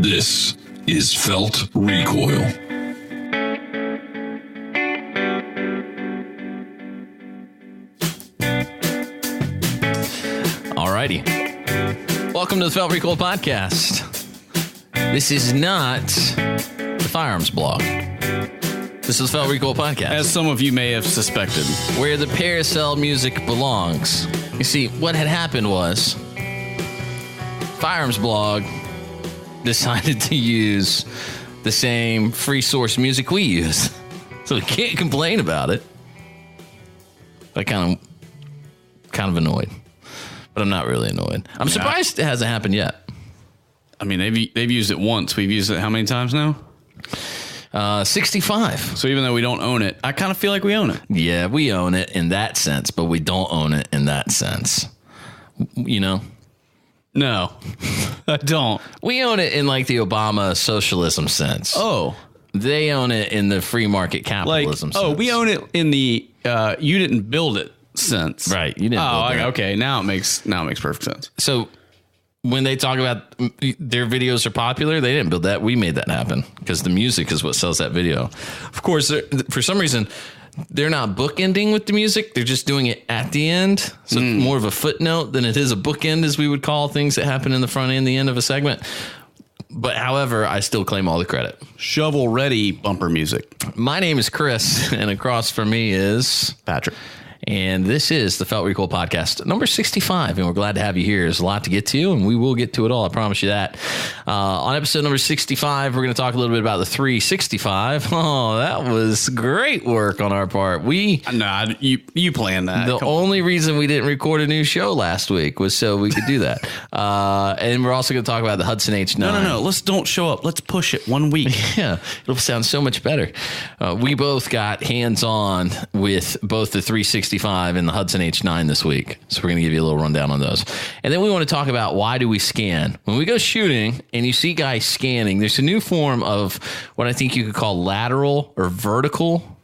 This is Felt Recoil. Alrighty. Welcome to the Felt Recoil podcast. This is not the firearms blog. This is the Felt Recoil podcast. As some of you may have suspected. Where the parasail music belongs. You see, what had happened was Firearms blog decided to use the same free source music we use. So we can't complain about it. But kind of annoyed. But I'm not really annoyed. I'm surprised it hasn't happened yet. I mean, they've used it once. We've used it how many times now? 65. So even though we don't own it, I kind of feel like we own it. Yeah, we own it in that sense, but we don't own it in that sense. You know? No, I don't. We own it in like the Obama socialism sense. Oh. They own it in the free market capitalism sense. Oh, we own it in the you didn't build it sense. Right. You didn't build it. Okay. Now it makes perfect sense. So when they talk about their videos are popular, they didn't build that. We made that happen because the music is what sells that video. Of course, for some reason, they're not bookending with the music. They're just doing it at the end. So it's more of a footnote than it is a bookend, as we would call things that happen in the front and the end of a segment. But however, I still claim all the credit. Shovel ready bumper music. My name is Kris, and across from me is Patrick. And this is the Felt Recoil podcast, number 65, and we're glad to have you here. There's a lot to get to, and we will get to it all. I promise you that. On episode number 65, we're going to talk a little bit about the 365. Oh, that was great work on our part. You planned that. The only reason we didn't record a new show last week was so we could do that. And we're also going to talk about the Hudson H9. No. Let's don't show up. Let's push it 1 week. Yeah, it'll sound so much better. We both got hands-on with both the 365 and the Hudson H9 this week. So we're going to give you a little rundown on those. And then we want to talk about why do we scan? When we go shooting and you see guys scanning, there's a new form of what I think you could call lateral or vertical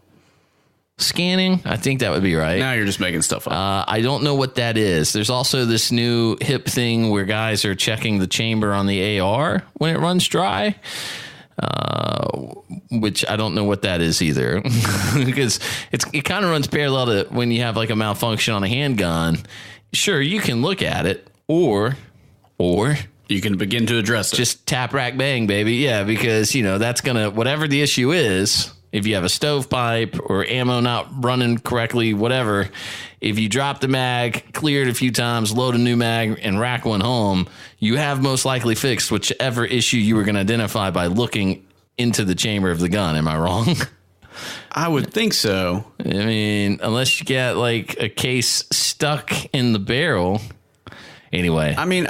scanning. I think that would be right. Now you're just making stuff up. I don't know what that is. There's also this new hip thing where guys are checking the chamber on the AR when it runs dry. Which I don't know what that is either, because it kind of runs parallel to when you have like a malfunction on a handgun. Sure, you can look at it, or you can begin to address it. Just tap, rack, bang, baby. Yeah, because that's gonna, whatever the issue is, if you have a stovepipe or ammo not running correctly, whatever, if you drop the mag, clear it a few times, load a new mag, and rack one home, you have most likely fixed whichever issue you were going to identify by looking into the chamber of the gun. Am I wrong? I would think so. I mean, unless you get like a case stuck in the barrel. Anyway. I mean,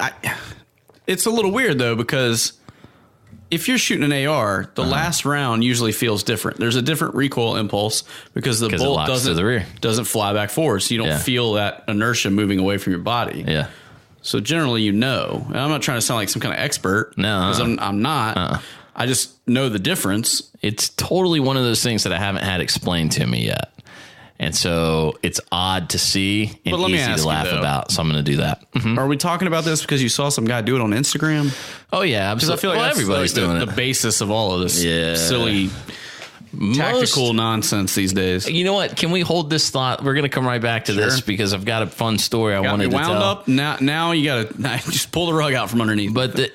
it's a little weird, though, because if you're shooting an AR, the last round usually feels different. There's a different recoil impulse because the bolt doesn't fly back forward, so you don't feel that inertia moving away from your body. Yeah. So generally, and I'm not trying to sound like some kind of expert. No. Because I'm not. I just know the difference. It's totally one of those things that I haven't had explained to me yet. And so it's odd to see and easy to laugh about. So I'm going to do that. Mm-hmm. Are we talking about this because you saw some guy do it on Instagram? Oh, yeah. Because I feel like everybody's doing it. The basis of all of this silly tactical nonsense these days. You know what? Can we hold this thought? We're going to come right back to this because I've got a fun story I wanted to tell. Up. Now you got to just pull the rug out from underneath. But the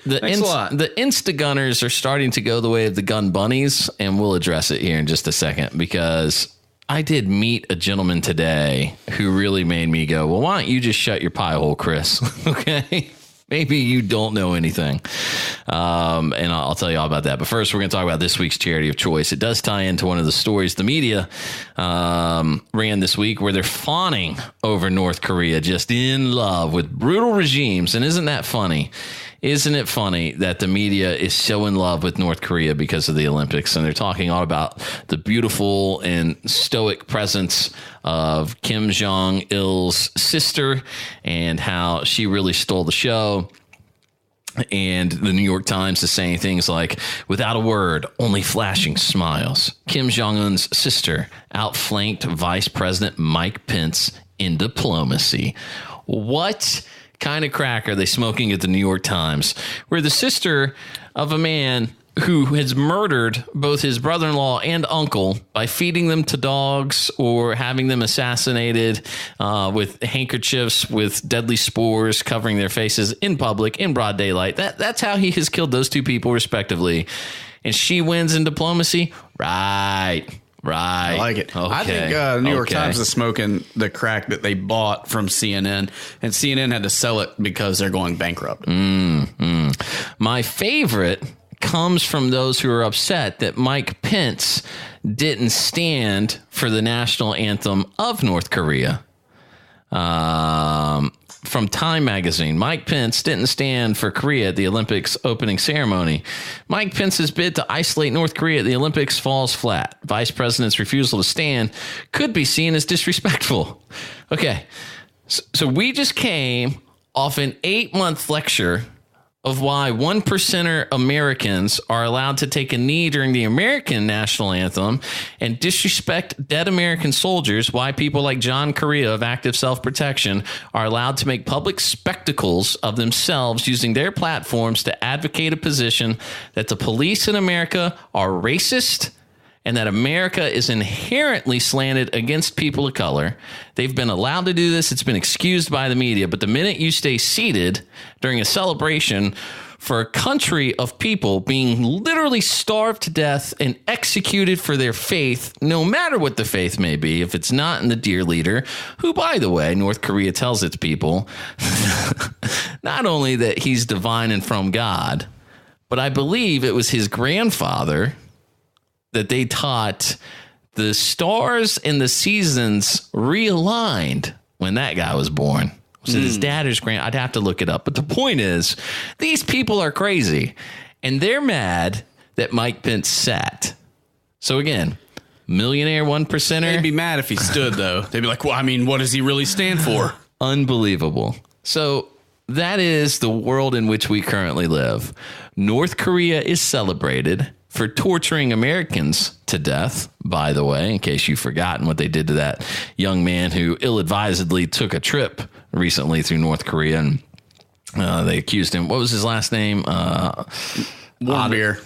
Insta-gunners are starting to go the way of the gun bunnies, and we'll address it here in just a second because I did meet a gentleman today who really made me go, well, why don't you just shut your pie hole, Kris? Okay? Maybe you don't know anything. And I'll tell you all about that. But first, we're going to talk about this week's charity of choice. It does tie into one of the stories the media ran this week where they're fawning over North Korea, just in love with brutal regimes. And isn't that funny? Isn't it funny that the media is so in love with North Korea because of the Olympics? And they're talking all about the beautiful and stoic presence of Kim Jong-il's sister and how she really stole the show. And the New York Times is saying things like, without a word, only flashing smiles. Kim Jong-un's sister outflanked Vice President Mike Pence in diplomacy. What kind of crack are they smoking at the New York Times, where the sister of a man who has murdered both his brother-in-law and uncle by feeding them to dogs or having them assassinated with handkerchiefs with deadly spores covering their faces in public in broad daylight. That's how he has killed those two people respectively. And she wins in diplomacy. Right. I like it. Okay. I think New York Times is smoking the crack that they bought from CNN, and CNN had to sell it because they're going bankrupt. My favorite comes from those who are upset that Mike Pence didn't stand for the national anthem of North Korea. From Time magazine, Mike Pence didn't stand for Korea at the Olympics opening ceremony. Mike Pence's bid to isolate North Korea at the Olympics falls flat. Vice President's refusal to stand could be seen as disrespectful. Okay, so we just came off an 8-month lecture of why 1%er Americans are allowed to take a knee during the American national anthem and disrespect dead American soldiers, why people like John Correa of Active Self-Protection are allowed to make public spectacles of themselves using their platforms to advocate a position that the police in America are racist and that America is inherently slanted against people of color. They've been allowed to do this. It's been excused by the media. But the minute you stay seated during a celebration for a country of people being literally starved to death and executed for their faith, no matter what the faith may be, if it's not in the dear leader, who, by the way, North Korea tells its people, not only that he's divine and from God, but I believe it was his grandfather that they taught the stars and the seasons realigned when that guy was born. So his dad is I'd have to look it up. But the point is, these people are crazy. And they're mad that Mike Pence sat. So again, millionaire 1%er. They'd be mad if he stood, though. They'd be like, well, I mean, what does he really stand for? Unbelievable. So that is the world in which we currently live. North Korea is celebrated for torturing Americans to death, by the way, in case you've forgotten what they did to that young man who ill-advisedly took a trip recently through North Korea. And they accused him. What was his last name? Beer.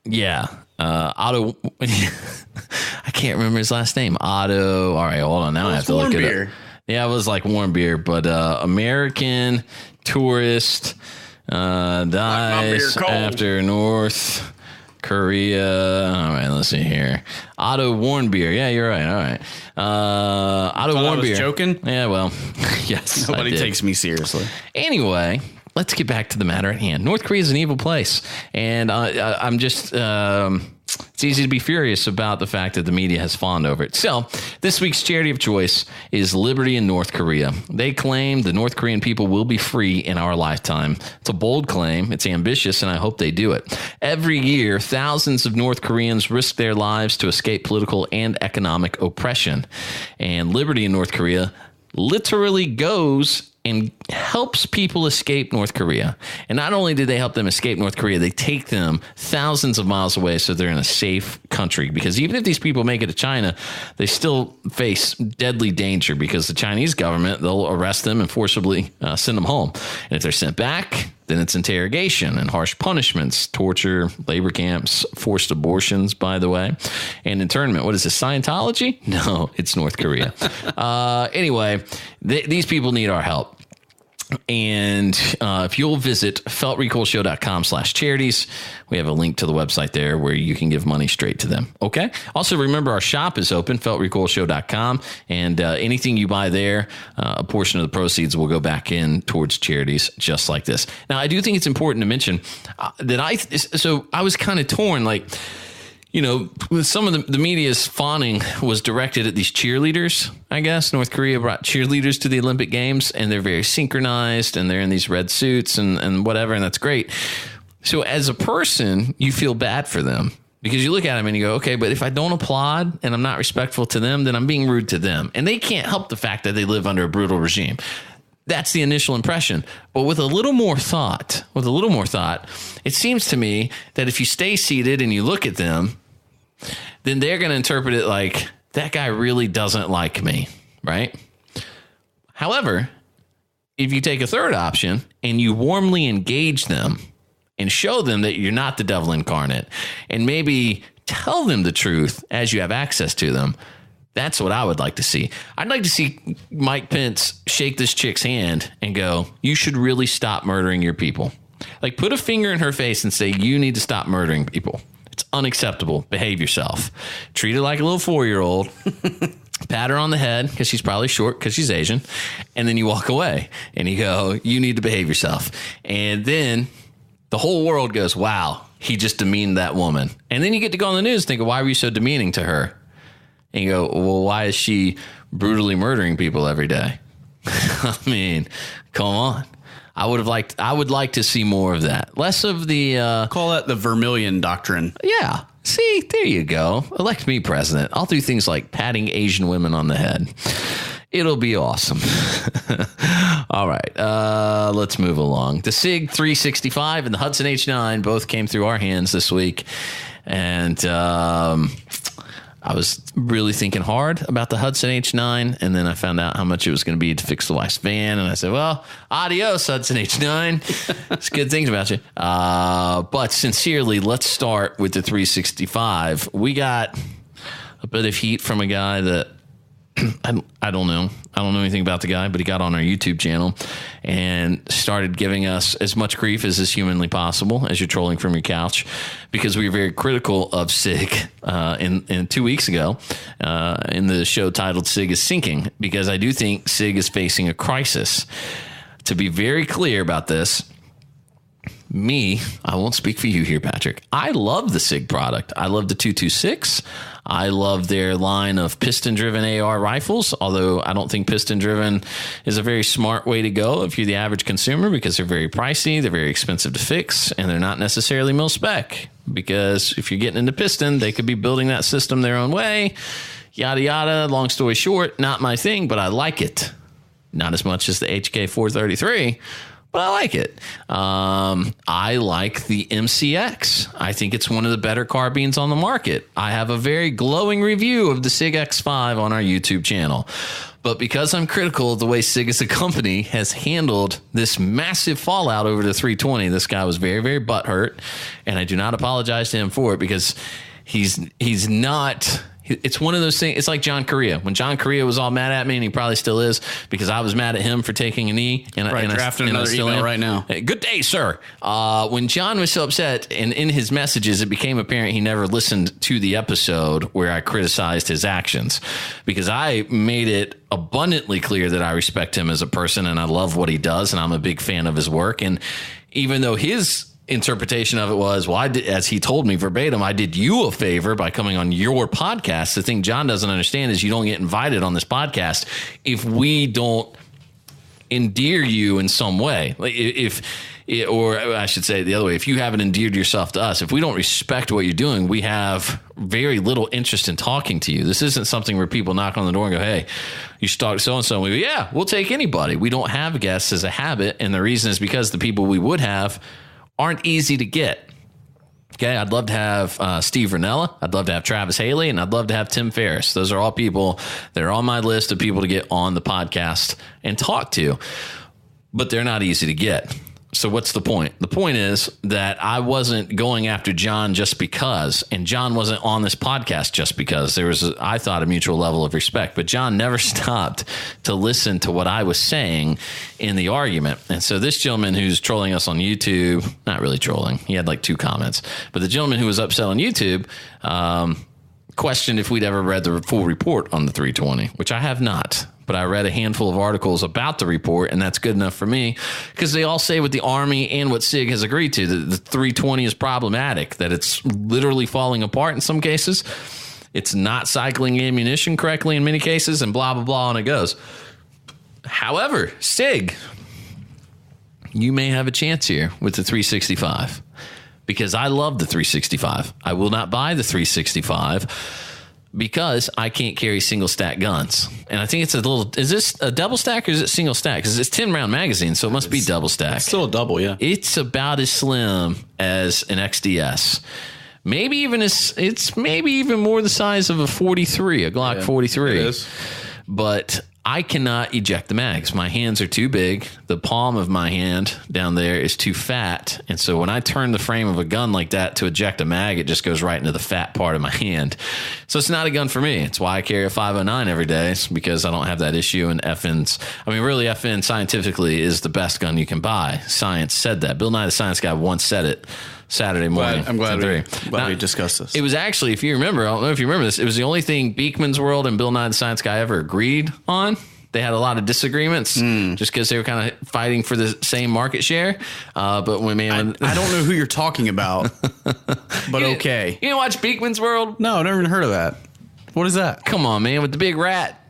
Yeah. Otto. I can't remember his last name. Otto. All right, hold on. Now I have to look it up. Yeah, it was like warm beer, but American tourist dies after North Korea. All right, let's see here. Otto Warmbier. Yeah, you're right. All right. Otto Warmbier. Joking? Yeah, well, yes. Nobody takes me seriously. Anyway, let's get back to the matter at hand. North Korea is an evil place. And I'm just... it's easy to be furious about the fact that the media has fawned over it. So this week's charity of choice is Liberty in North Korea. They claim the North Korean people will be free in our lifetime. It's a bold claim. It's ambitious, and I hope they do it. Every year, thousands of North Koreans risk their lives to escape political and economic oppression. And Liberty in North Korea literally goes and helps people escape North Korea. And not only do they help them escape North Korea, they take them thousands of miles away so they're in a safe country. Because even if these people make it to China, they still face deadly danger because the Chinese government, they'll arrest them and forcibly send them home. And if they're sent back, then it's interrogation and harsh punishments, torture, labor camps, forced abortions, by the way, and internment. What is this, Scientology? No, it's North Korea. Anyway, these people need our help. And if you'll visit feltrecoilshow.com/charities, we have a link to the website there where you can give money straight to them. Okay. Also, remember our shop is open, feltrecoilshow.com. And anything you buy there, a portion of the proceeds will go back in towards charities just like this. Now, I do think it's important to mention that I was kind of torn, like, you know, some of the media's fawning was directed at these cheerleaders, I guess. North Korea brought cheerleaders to the Olympic Games, and they're very synchronized, and they're in these red suits and whatever, and that's great. So as a person, you feel bad for them because you look at them and you go, okay, but if I don't applaud and I'm not respectful to them, then I'm being rude to them. And they can't help the fact that they live under a brutal regime. That's the initial impression. But with a little more thought, it seems to me that if you stay seated and you look at them, then they're going to interpret it like, that guy really doesn't like me, right? However, if you take a third option and you warmly engage them and show them that you're not the devil incarnate and maybe tell them the truth as you have access to them, that's what I would like to see. I'd like to see Mike Pence shake this chick's hand and go, you should really stop murdering your people. Like, put a finger in her face and say, you need to stop murdering people. It's unacceptable. Behave yourself. Treat her like a little 4-year-old. Pat her on the head because she's probably short because she's Asian. And then you walk away and you go, you need to behave yourself. And then the whole world goes, wow, he just demeaned that woman. And then you get to go on the news and think, why were you so demeaning to her? And you go, well, why is she brutally murdering people every day? I mean, come on. I would like to see more of that. Less of the call that the Vermilion Doctrine. Yeah. See, there you go. Elect me president. I'll do things like patting Asian women on the head. It'll be awesome. All right. Let's move along. The SIG 365 and the Hudson H9 both came through our hands this week. And I was really thinking hard about the Hudson H9, and then I found out how much it was going to be to fix the wife's van, and I said, well, adios, Hudson H9. It's good things about you. But sincerely, let's start with the 365. We got a bit of heat from a guy that I don't know. I don't know anything about the guy, but he got on our YouTube channel and started giving us as much grief as is humanly possible as you're trolling from your couch, because we were very critical of SIG in 2 weeks ago in the show titled SIG is Sinking, because I do think SIG is facing a crisis. To be very clear about this, I won't speak for you here, Patrick. I love the SIG product. I love the 226. I love their line of piston-driven AR rifles, although I don't think piston-driven is a very smart way to go if you're the average consumer, because they're very pricey, they're very expensive to fix, and they're not necessarily mil-spec, because if you're getting into piston, they could be building that system their own way, yada, yada. Long story short, not my thing, but I like it. Not as much as the HK 433, but I like it. I like the MCX. I think it's one of the better carbines on the market. I have a very glowing review of the SIG X5 on our YouTube channel. But because I'm critical of the way SIG as a company has handled this massive fallout over the 320, this guy was very, very butthurt. And I do not apologize to him for it, because he's not... It's one of those things. It's like John Correa. When John Correa was all mad at me, and he probably still is, because I was mad at him for taking a knee. And drafting another email right now. Good day, sir. When John was so upset, and in his messages, it became apparent he never listened to the episode where I criticized his actions, because I made it abundantly clear that I respect him as a person and I love what he does, and I'm a big fan of his work. And even though his interpretation of it was, well, as he told me verbatim, I did you a favor by coming on your podcast. The thing John doesn't understand is you don't get invited on this podcast if we don't endear you in some way. Like or I should say it the other way, if you haven't endeared yourself to us, if we don't respect what you're doing, we have very little interest in talking to you. This isn't something where people knock on the door and go, hey, you should talk to so-and-so. And we go, yeah, we'll take anybody. We don't have guests as a habit. And the reason is because the people we would have aren't easy to get. Okay, I'd love to have Steve Ranella. I'd love to have Travis Haley, and I'd love to have Tim Ferriss. Those are all people that are on my list of people to get on the podcast and talk to, but they're not easy to get. So what's the point? The point is that I wasn't going after John just because, and John wasn't on this podcast just because. There was, I thought, a mutual level of respect, but John never stopped to listen to what I was saying in the argument. And so this gentleman who's trolling us on YouTube, not really trolling, he had like 2 comments, but the gentleman who was upset on YouTube questioned if we'd ever read the full report on the 320, which I have not. But I read a handful of articles about the report, and that's good enough for me, because they all say what the Army and what SIG has agreed to, that the 320 is problematic, that it's literally falling apart in some cases. It's not cycling ammunition correctly in many cases, and blah, blah, blah, and it goes. However, SIG, you may have a chance here with the 365, because I love the 365. I will not buy the 365 because I can't carry single stack guns. And I think it's is this a double stack or is it single stack? Because it's 10 round magazine, so it must be double stack. It's still a double, yeah. It's about as slim as an XDS. Maybe even it's maybe even more the size of a 43, a Glock 43. It is. But I cannot eject the mags. My hands are too big. The palm of my hand down there is too fat. And so when I turn the frame of a gun like that to eject a mag, it just goes right into the fat part of my hand. So it's not a gun for me. It's why I carry a 509 every day. It's because I don't have that issue. And really, FN scientifically is the best gun you can buy. Science said that. Bill Nye the Science Guy once said it Saturday morning. I'm glad we discussed this. It was actually, if you remember, I don't know if you remember this, it was the only thing Beekman's World and Bill Nye the Science Guy ever agreed on. They had a lot of disagreements just because they were kind of fighting for the same market share. But I don't know who you're talking about, but okay. You didn't watch Beekman's World? No, I've never even heard of that. What is that? Come on, man, with the big rat.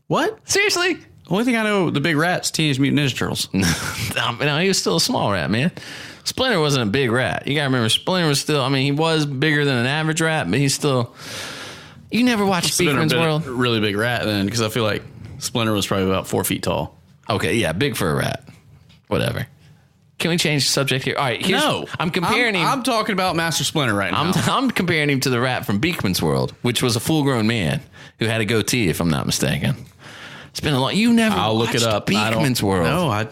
What? Seriously? The only thing I know, the big rat's Teenage Mutant Ninja Turtles. No, he was still a small rat, man. Splinter wasn't a big rat. You got to remember, Splinter was still, he was bigger than an average rat, but he's still... You never watched Beekman's World? Really big rat then, because I feel like Splinter was probably about 4 feet tall. Okay, yeah, big for a rat. Whatever. Can we change the subject here? All right, I'm comparing him. I'm talking about Master Splinter right now. I'm comparing him to the rat from Beekman's World, which was a full-grown man who had a goatee, if I'm not mistaken. It's been a long... You never I'll watched look it up. Beekman's World. No,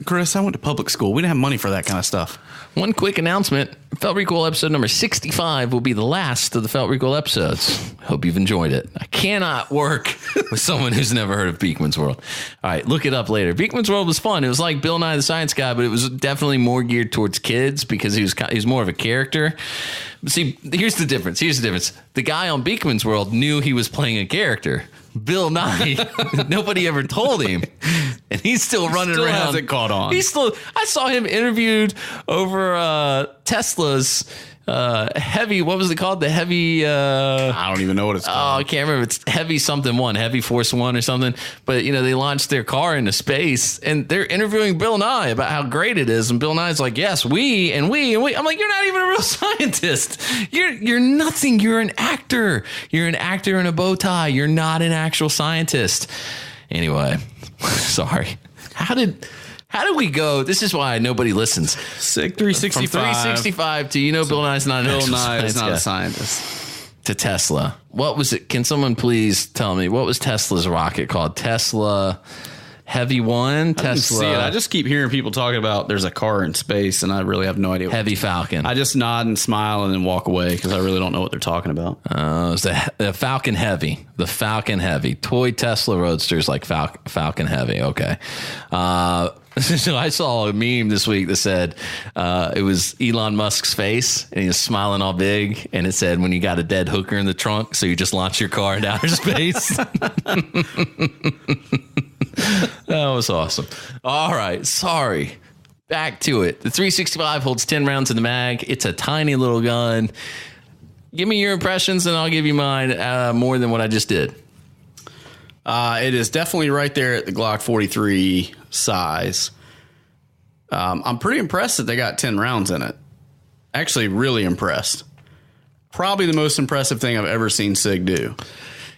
Chris, I went to public school. We didn't have money for that kind of stuff. One quick announcement. Felt Recoil episode number 65 will be the last of the Felt Recoil episodes. Hope you've enjoyed it. I cannot work with someone who's never heard of Beekman's World. All right, look it up later. Beekman's World was fun. It was like Bill Nye the Science Guy, but it was definitely more geared towards kids because he was more of a character. See, here's the difference. The guy on Beekman's World knew he was playing a character. Bill Nye, nobody ever told him, and he's still running around. Hasn't caught on. I saw him interviewed over Tesla's heavy. What was it called? The heavy. I don't even know what it's called. Oh, I can't remember. It's Heavy something one, Heavy Force One or something. But they launched their car into space, and they're interviewing Bill Nye about how great it is. And Bill Nye's like, "Yes, we." I'm like, "You're not even a real scientist. You're nothing. You're an actor. You're an actor in a bow tie. You're not an actual scientist." Anyway, sorry. How did we go? This is why nobody listens. SIG 365. From 365 to Bill Nye's not an Bill Nye is not a scientist. To Tesla. What was it? Can someone please tell me what was Tesla's rocket called? Tesla Heavy One? Tesla. See it. I just keep hearing people talking about there's a car in space, and I really have no idea. Heavy Falcon. I just nod and smile and then walk away because I really don't know what they're talking about. It's the Falcon Heavy. The Falcon Heavy. Toy Tesla Roadsters like Falcon Heavy. Okay. So I saw a meme this week that said it was Elon Musk's face, and he was smiling all big, and it said, "When you got a dead hooker in the trunk, so you just launch your car into outer space." That was awesome. All right, sorry. Back to it. The 365 holds 10 rounds in the mag. It's a tiny little gun. Give me your impressions, and I'll give you mine more than what I just did. It is definitely right there at the Glock 43 size. I'm pretty impressed that they got 10 rounds in it. Actually, really impressed. Probably the most impressive thing I've ever seen SIG do.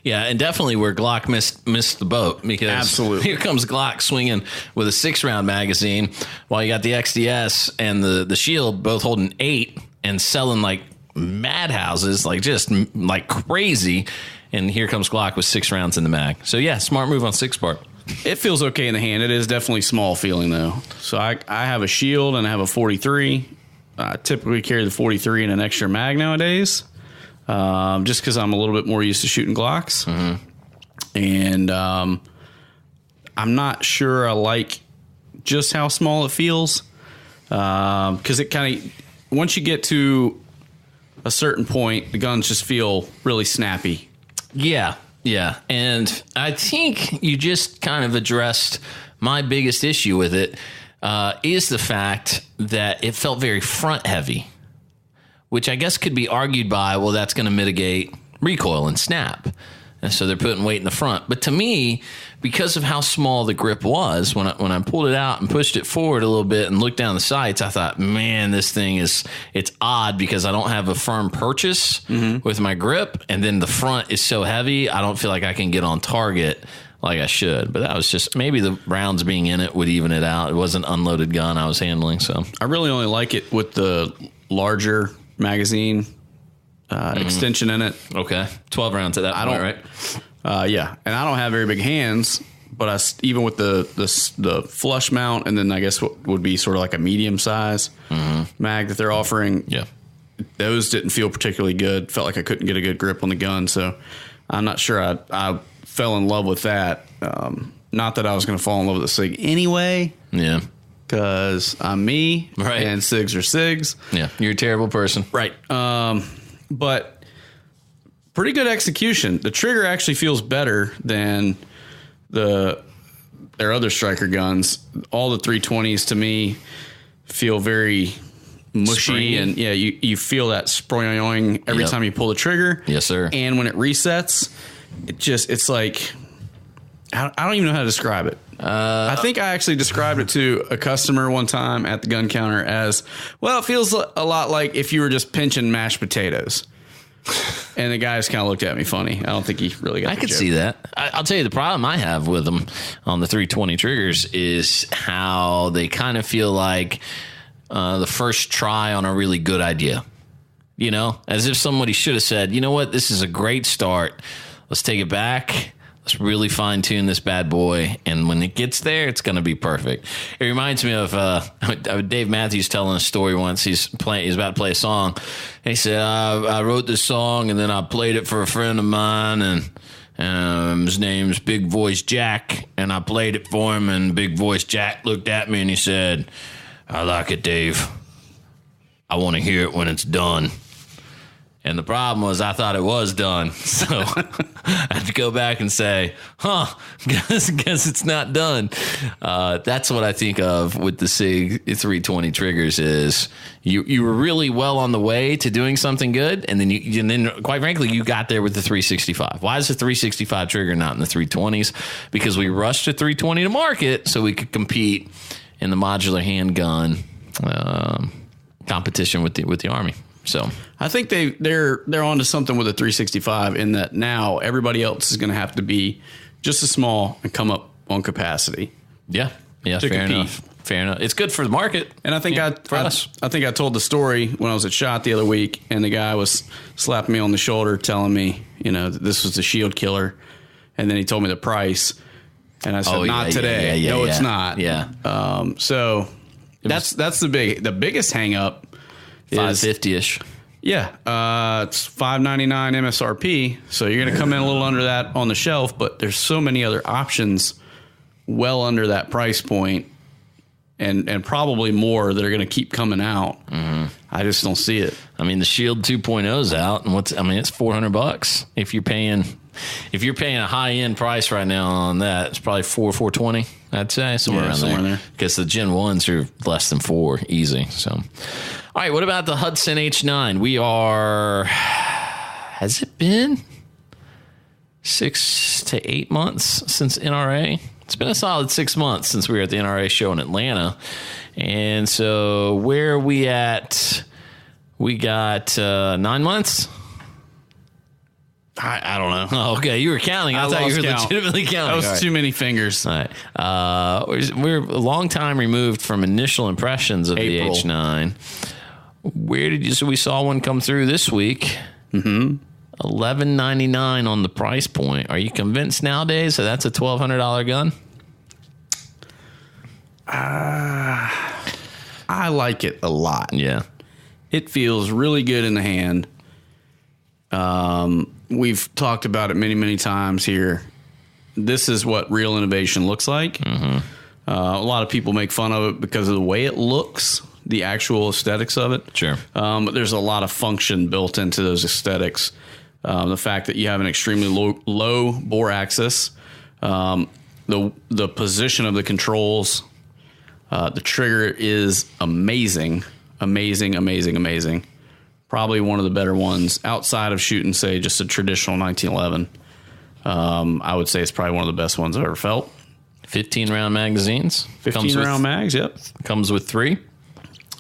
Yeah, and definitely where Glock missed the boat, because absolutely here comes Glock swinging with a 6-round magazine while you got the XDS and the Shield both holding 8 and selling like madhouses, like just like crazy. And here comes Glock with 6 rounds in the mag. So yeah, smart move on SIG's part. It feels okay in the hand. It is definitely small feeling though. So I have a Shield and I have a 43. I typically carry the 43 in an extra mag nowadays. Just because I'm a little bit more used to shooting Glocks. Mm-hmm. And I'm not sure I like just how small it feels. Because it kind of, once you get to a certain point, the guns just feel really snappy. Yeah. And I think you just kind of addressed my biggest issue with it, is the fact that it felt very front heavy, which I guess could be argued by, well, that's going to mitigate recoil and snap. And so they're putting weight in the front. But to me, because of how small the grip was, when I pulled it out and pushed it forward a little bit and looked down the sights, I thought, man, this thing it's odd because I don't have a firm purchase with my grip. And then the front is so heavy, I don't feel like I can get on target like I should. But that was just, maybe the rounds being in it would even it out. It wasn't an unloaded gun I was handling. So I really only like it with the larger magazine extension in it. Okay. 12 rounds at that point, right? Yeah, and I don't have very big hands, but even with the flush mount, and then I guess what would be sort of like a medium size mag that they're offering. Yeah, those didn't feel particularly good. Felt like I couldn't get a good grip on the gun, so I'm not sure I fell in love with that. Not that I was going to fall in love with the SIG anyway. Yeah. Because I'm me, right? And SIGs are SIGs. Yeah, you're a terrible person. Right. But pretty good execution. The trigger actually feels better than their other striker guns. All the 320s to me feel very mushy, springy. And yeah, you feel that spraying every time you pull the trigger. Yes, sir. And when it resets, it's like, I don't even know how to describe it. I think I actually described it to a customer one time at the gun counter as, well, it feels a lot like if you were just pinching mashed potatoes. And the guy just kind of looked at me funny. I don't think he really got the joke. I could see that. I'll tell you the problem I have with them on the 320 triggers is how they kind of feel like the first try on a really good idea. You know, as if somebody should have said, you know what, this is a great start. Let's take it back. Let's really fine tune this bad boy, and when it gets there, it's going to be perfect. It reminds me of Dave Matthews telling a story once. He's about to play a song, and he said, "I wrote this song, and then I played it for a friend of mine, and his name's Big Voice Jack, and I played it for him, and Big Voice Jack looked at me and he said, 'I like it, Dave. I want to hear it when it's done.'" And the problem was I thought it was done. So I had to go back and say, guess it's not done. That's what I think of with the SIG 320 triggers is you were really well on the way to doing something good. And then quite frankly, you got there with the 365. Why is the 365 trigger not in the 320s? Because we rushed the 320 to market so we could compete in the modular handgun competition with the Army. So I think they're onto something with a 365 in that now everybody else is going to have to be just as small and come up on capacity. Yeah, fair enough. It's good for the market, and I think I told the story when I was at SHOT the other week, and the guy was slapping me on the shoulder, telling me, that this was the shield killer, and then he told me the price, and I said, "Not today. No, it's not." Yeah. So that's the biggest hang up. $550-ish. Yeah, it's $599 MSRP, so you're going to come in a little under that on the shelf, but there's so many other options well under that price point, and probably more that are going to keep coming out. Mm-hmm. I just don't see it. I mean, the Shield 2.0 is out, and it's $400 if you're paying a high end price right now on that. It's probably $420. I'd say somewhere around there. Because the Gen 1s are less than $4 easy. So, all right. What about the Hudson H9? Has it been 6 to 8 months since NRA? It's been a solid 6 months since we were at the NRA show in Atlanta. And so where are we at? We got 9 months. I don't know. Oh, okay, you were counting. I thought you were legitimately counting. That was too many fingers. All right. We're a long time removed from initial impressions of April. The H9. So we saw one come through this week. Mm-hmm. $11.99 on the price point. Are you convinced nowadays that that's a $1,200 gun? I like it a lot. Yeah. It feels really good in the hand. We've talked about it many, many times here. This is what real innovation looks like. Mm-hmm. A lot of people make fun of it because of the way it looks, the actual aesthetics of it. Sure. But there's a lot of function built into those aesthetics. The fact that you have an extremely low bore axis, the position of the controls, the trigger is amazing. Probably one of the better ones outside of shooting, say, just a traditional 1911. I would say it's probably one of the best ones I've ever felt. 15-round magazines. 15-round mags, yep. Comes with 3.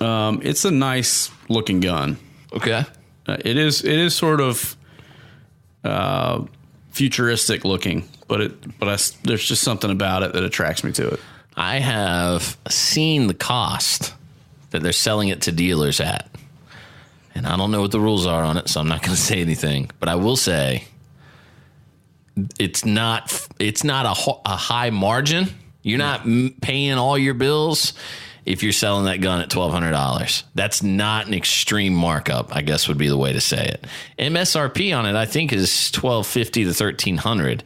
It's a nice looking gun. Okay. It is sort of futuristic looking, but there's just something about it that attracts me to it. I have seen the cost that they're selling it to dealers at. And I don't know what the rules are on it, so I'm not going to say anything. But I will say it's not a high margin. You're not paying all your bills if you're selling that gun at $1,200. That's not an extreme markup, I guess would be the way to say it. MSRP on it, I think, is $1,250 to $1,300.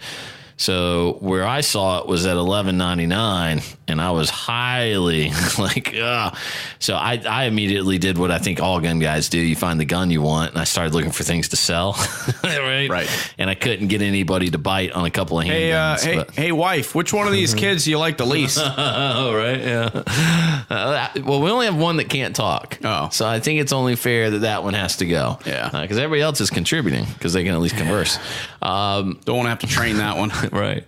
So where I saw it was at $11.99, and I was highly like, ugh. So I immediately did what I think all gun guys do. You find the gun you want, and I started looking for things to sell. Right. And I couldn't get anybody to bite on a couple of handguns. Hey, wife, which one of these kids do you like the least? Oh, right, yeah. Well, we only have one that can't talk. Oh. So I think it's only fair that one has to go. Yeah. Because everybody else is contributing because they can at least converse. Don't want to have to train that one. Right.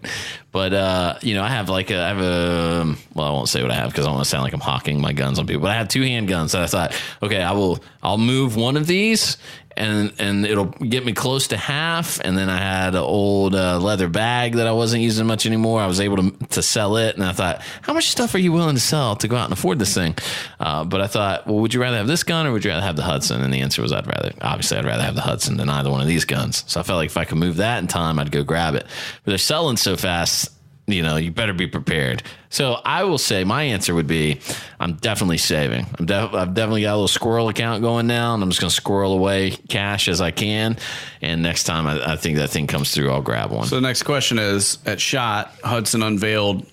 But, I have well, I won't say what I have because I don't want to sound like I'm hawking my guns on people, but I have 2 handguns that I thought, okay, I'll move one of these and it'll get me close to half. And then I had an old leather bag that I wasn't using much anymore. I was able to sell it. And I thought, how much stuff are you willing to sell to go out and afford this thing? But I thought, well, would you rather have this gun or would you rather have the Hudson? And the answer was I'd rather have the Hudson than either one of these guns. So I felt like if I could move that in time, I'd go grab it. But they're selling so fast, you better be prepared. So I will say my answer would be I'm definitely saving. I've definitely got a little squirrel account going now, and I'm just going to squirrel away cash as I can. And next time I think that thing comes through, I'll grab one. So the next question is, at SHOT, Hudson unveiled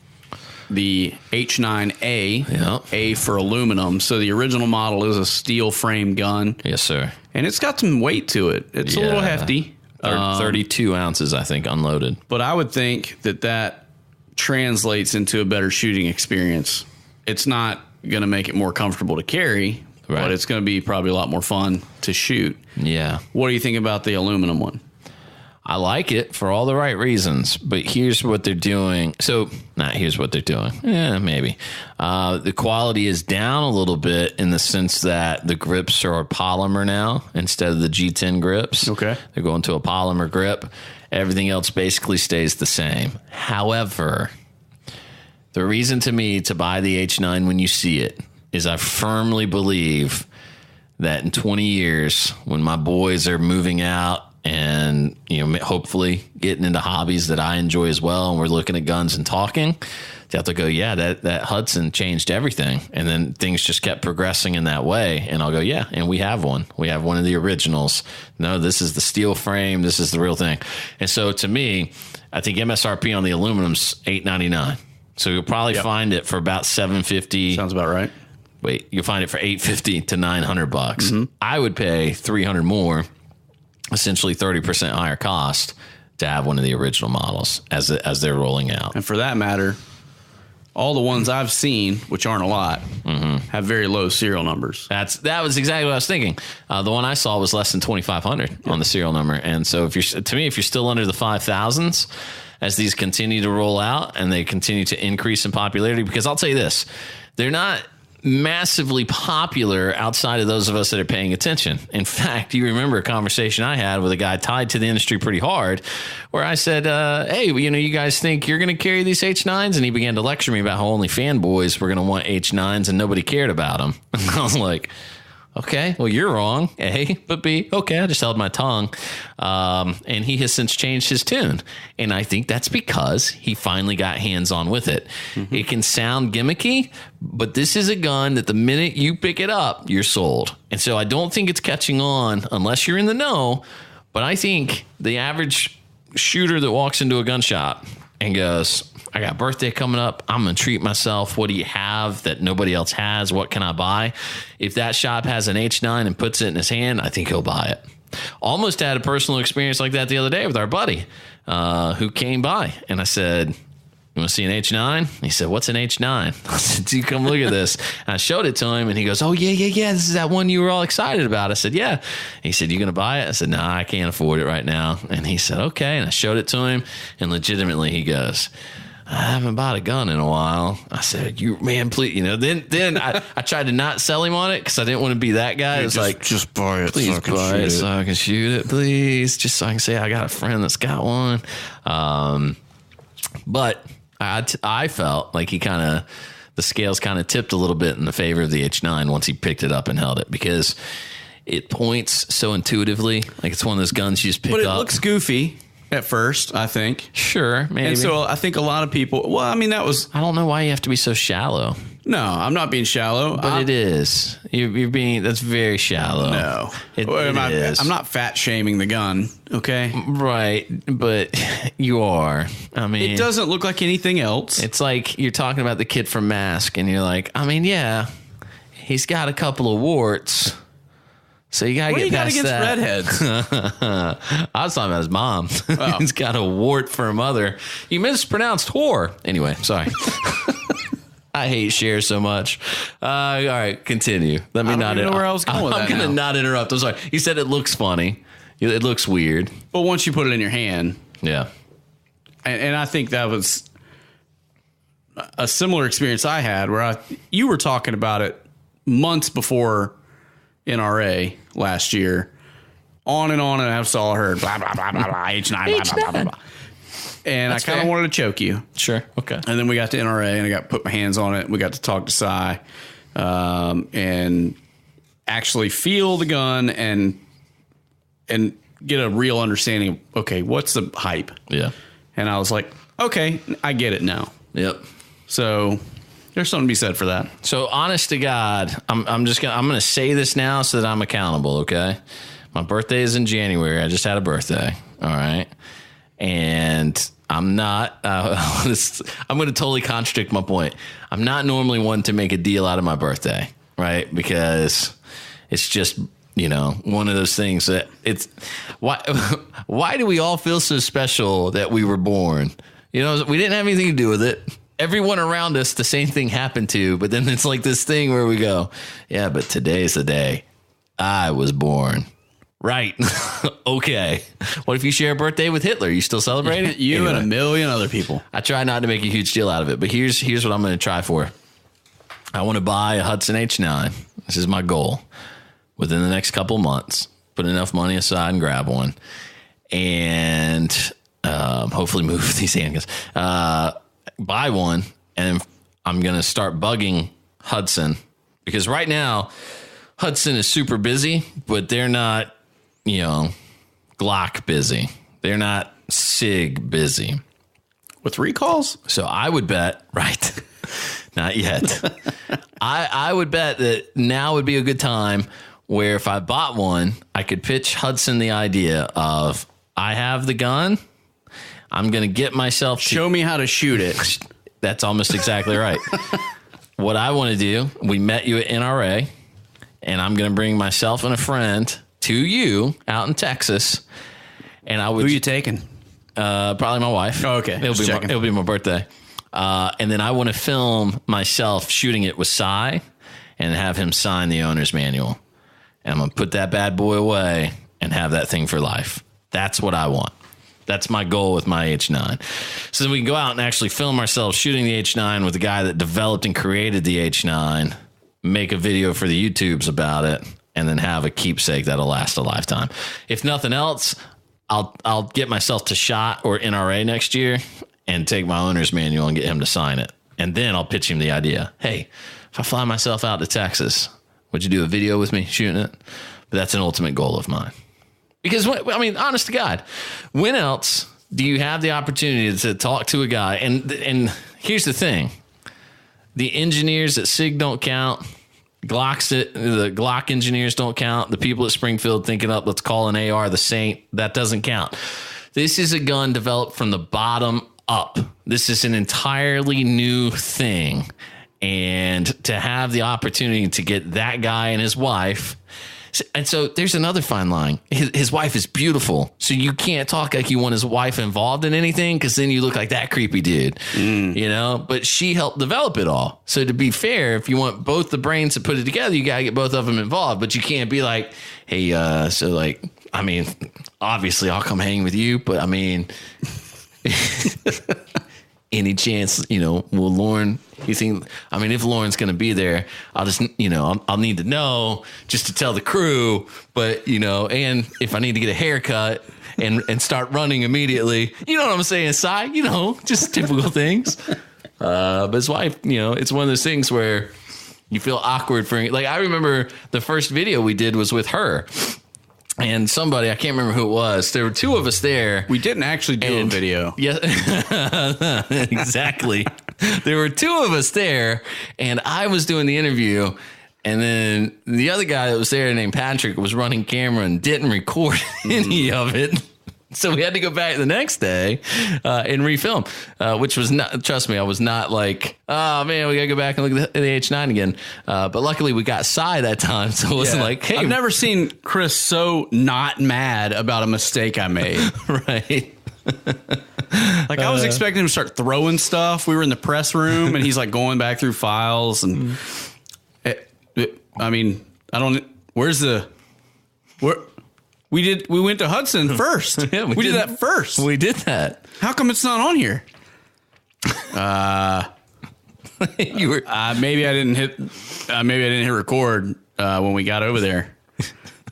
the H9A, A for aluminum. So the original model is a steel frame gun. Yes, sir. And it's got some weight to it. It's a little hefty. 32 ounces, I think, unloaded. But I would think that translates into a better shooting experience. It's not going to make it more comfortable to carry, but it's going to be probably a lot more fun to shoot. Yeah. What do you think about the aluminum one? I like it for all the right reasons, but here's what they're doing. Here's what they're doing. Yeah, maybe. The quality is down a little bit in the sense that the grips are polymer now instead of the G10 grips. Okay. They're going to a polymer grip. Everything else basically stays the same. However, the reason to me to buy the H9 when you see it is I firmly believe that in 20 years, when my boys are moving out and hopefully getting into hobbies that I enjoy as well, and we're looking at guns and talking, they have to go, yeah, that Hudson changed everything. And then things just kept progressing in that way. And I'll go, yeah, and we have one. We have one of the originals. No, this is the steel frame. This is the real thing. And so to me, I think MSRP on the aluminum's $8.99. So you'll probably find it for about $750. Sounds about right. Wait, you'll find it for $850 to $900. Mm-hmm. I would pay $300 more, essentially 30% higher cost, to have one of the original models as they're rolling out. And for that matter, all the ones I've seen, which aren't a lot, have very low serial numbers. That was exactly what I was thinking. The one I saw was less than 2,500 on the serial number. And so if you're still under the 5,000s, as these continue to roll out and they continue to increase in popularity, because I'll tell you this, they're not massively popular outside of those of us that are paying attention. In fact, you remember a conversation I had with a guy tied to the industry pretty hard where I said, hey, you guys think you're going to carry these H9s? And he began to lecture me about how only fanboys were going to want H9s and nobody cared about them. And I was like, okay, well, you're wrong, A, but B, okay, I just held my tongue. And he has since changed his tune. And I think that's because he finally got hands-on with it. Mm-hmm. It can sound gimmicky, but this is a gun that the minute you pick it up, you're sold. And so I don't think it's catching on unless you're in the know. But I think the average shooter that walks into a gun shop and goes, I got a birthday coming up, I'm going to treat myself. What do you have that nobody else has? What can I buy? If that shop has an H9 and puts it in his hand, I think he'll buy it. Almost had a personal experience like that the other day with our buddy who came by. And I said, you want to see an H9? He said, what's an H9? I said, dude, come look at this. And I showed it to him, and he goes, oh, yeah. This is that one you were all excited about. I said, yeah. And he said, you going to buy it? I said, nah, I can't afford it right now. And he said, okay. And I showed it to him, and legitimately he goes, I haven't bought a gun in a while. I said, you man, please, then I tried to not sell him on it because I didn't want to be that guy. It's like, just buy it. Please buy it so I can shoot it, please. Just so I can say I got a friend that's got one. But I felt like the scales kind of tipped a little bit in the favor of the H9 once he picked it up and held it, because it points so intuitively. Like it's one of those guns you just pick up. But it looks goofy. at first, I think. Sure, maybe. And so I think a lot of people, well, I mean, that was... I don't know why you have to be so shallow. No, I'm not being shallow. But it is. You're being... That's very shallow. No. It is. I'm not fat shaming the gun, okay? Right, but you are. I mean... It doesn't look like anything else. It's like you're talking about the kid from Mask, and you're like, I mean, yeah, he's got a couple of warts... So you gotta get past that. What do you got against redheads? I was talking about his mom. Oh. He's got a wart for a mother. You mispronounced whore. Anyway, sorry. I hate Cher so much. All right, continue. Let me not. I don't know where I was going with that. I'm gonna not interrupt. I'm sorry. You said it looks funny. It looks weird. But once you put it in your hand, yeah. And I think that was a similar experience I had, where you were talking about it months before NRA last year, on, and I've all heard blah blah blah blah blah H9 blah blah blah blah, and that's I kind of wanted to choke you. Sure, okay. And then we got to NRA, and I got to put my hands on it. We got to talk to Cy, and actually feel the gun and get a real understanding of, okay, what's the hype? Yeah. And I was like, okay, I get it now. Yep. So there's something to be said for that. So honest to God, I'm gonna say this now so that I'm accountable. Okay, my birthday is in January. I just had a birthday. All right, and I'm not. I'm going to totally contradict my point. I'm not normally one to make a deal out of my birthday, right? Because it's just, you know, one of those things that it's why do we all feel so special that we were born? You know, we didn't have anything to do with it. Everyone around us, the same thing happened to, but then it's like this thing where we go, yeah, but today's the day I was born. Right. Okay. What if you share a birthday with Hitler? You still celebrate it? You anyway, and a million other people. I try not to make a huge deal out of it, but here's what I'm going to try for. I want to buy a Hudson H9. This is my goal. Within the next couple months, put enough money aside and grab one, and hopefully move these handguns. Buy one, and I'm going to start bugging Hudson, because right now Hudson is super busy, but they're not, you know, Glock busy. They're not SIG busy. With recalls? So I would bet, right, not yet. I would bet that now would be a good time where if I bought one, I could pitch Hudson the idea of, I have the gun, I'm going to get myself to... Show me how to shoot it. That's almost exactly right. What I want to do, we met you at NRA, and I'm going to bring myself and a friend to you out in Texas. And I would... Who are you taking? Probably my wife. Oh, okay. It'll be my birthday. And then I want to film myself shooting it with Cy and have him sign the owner's manual. And I'm going to put that bad boy away and have that thing for life. That's what I want. That's my goal with my H9. So then we can go out and actually film ourselves shooting the H9 with the guy that developed and created the H9, make a video for the YouTubes about it, and then have a keepsake that'll last a lifetime. If nothing else, I'll get myself to SHOT or NRA next year and take my owner's manual and get him to sign it. And then I'll pitch him the idea. Hey, if I fly myself out to Texas, would you do a video with me shooting it? But that's an ultimate goal of mine. Because, I mean, honest to God, when else do you have the opportunity to talk to a guy? And here's the thing. The engineers at SIG don't count. The Glock engineers don't count. The people at Springfield thinking up, let's call an AR the Saint. That doesn't count. This is a gun developed from the bottom up. This is an entirely new thing. And to have the opportunity to get that guy and his wife... And so there's another fine line. His wife is beautiful. So you can't talk like you want his wife involved in anything, because then you look like that creepy dude, you know, but she helped develop it all. So to be fair, if you want both the brains to put it together, you got to get both of them involved, but you can't be like, hey, so like, I mean, obviously I'll come hang with you, but I mean, any chance, you know, will Lauren, you think, I mean, if Lauren's going to be there, I'll just, you know, I'll need to know just to tell the crew, but, you know, and if I need to get a haircut and start running immediately, you know what I'm saying, Cy, you know, just typical things. But his wife, you know, it's one of those things where you feel awkward for, like, I remember the first video we did was with her. And somebody, I can't remember who it was. There were two of us there. We didn't actually do a video. Yeah, exactly. There were two of us there, and I was doing the interview. And then the other guy that was there named Patrick was running camera and didn't record any of it. So we had to go back the next day and refilm, which was not, trust me, I was not like, oh man, we got to go back and look at the H9 again. But luckily we got Cy that time. So it wasn't like, hey. I've never seen Kris so not mad about a mistake I made. Right. Like I was expecting him to start throwing stuff. We were in the press room and he's like going back through files. And I mean, I don't, we went to Hudson first. Yeah, we did that first. We did that. How come it's not on here? You were maybe I didn't hit record when we got over there.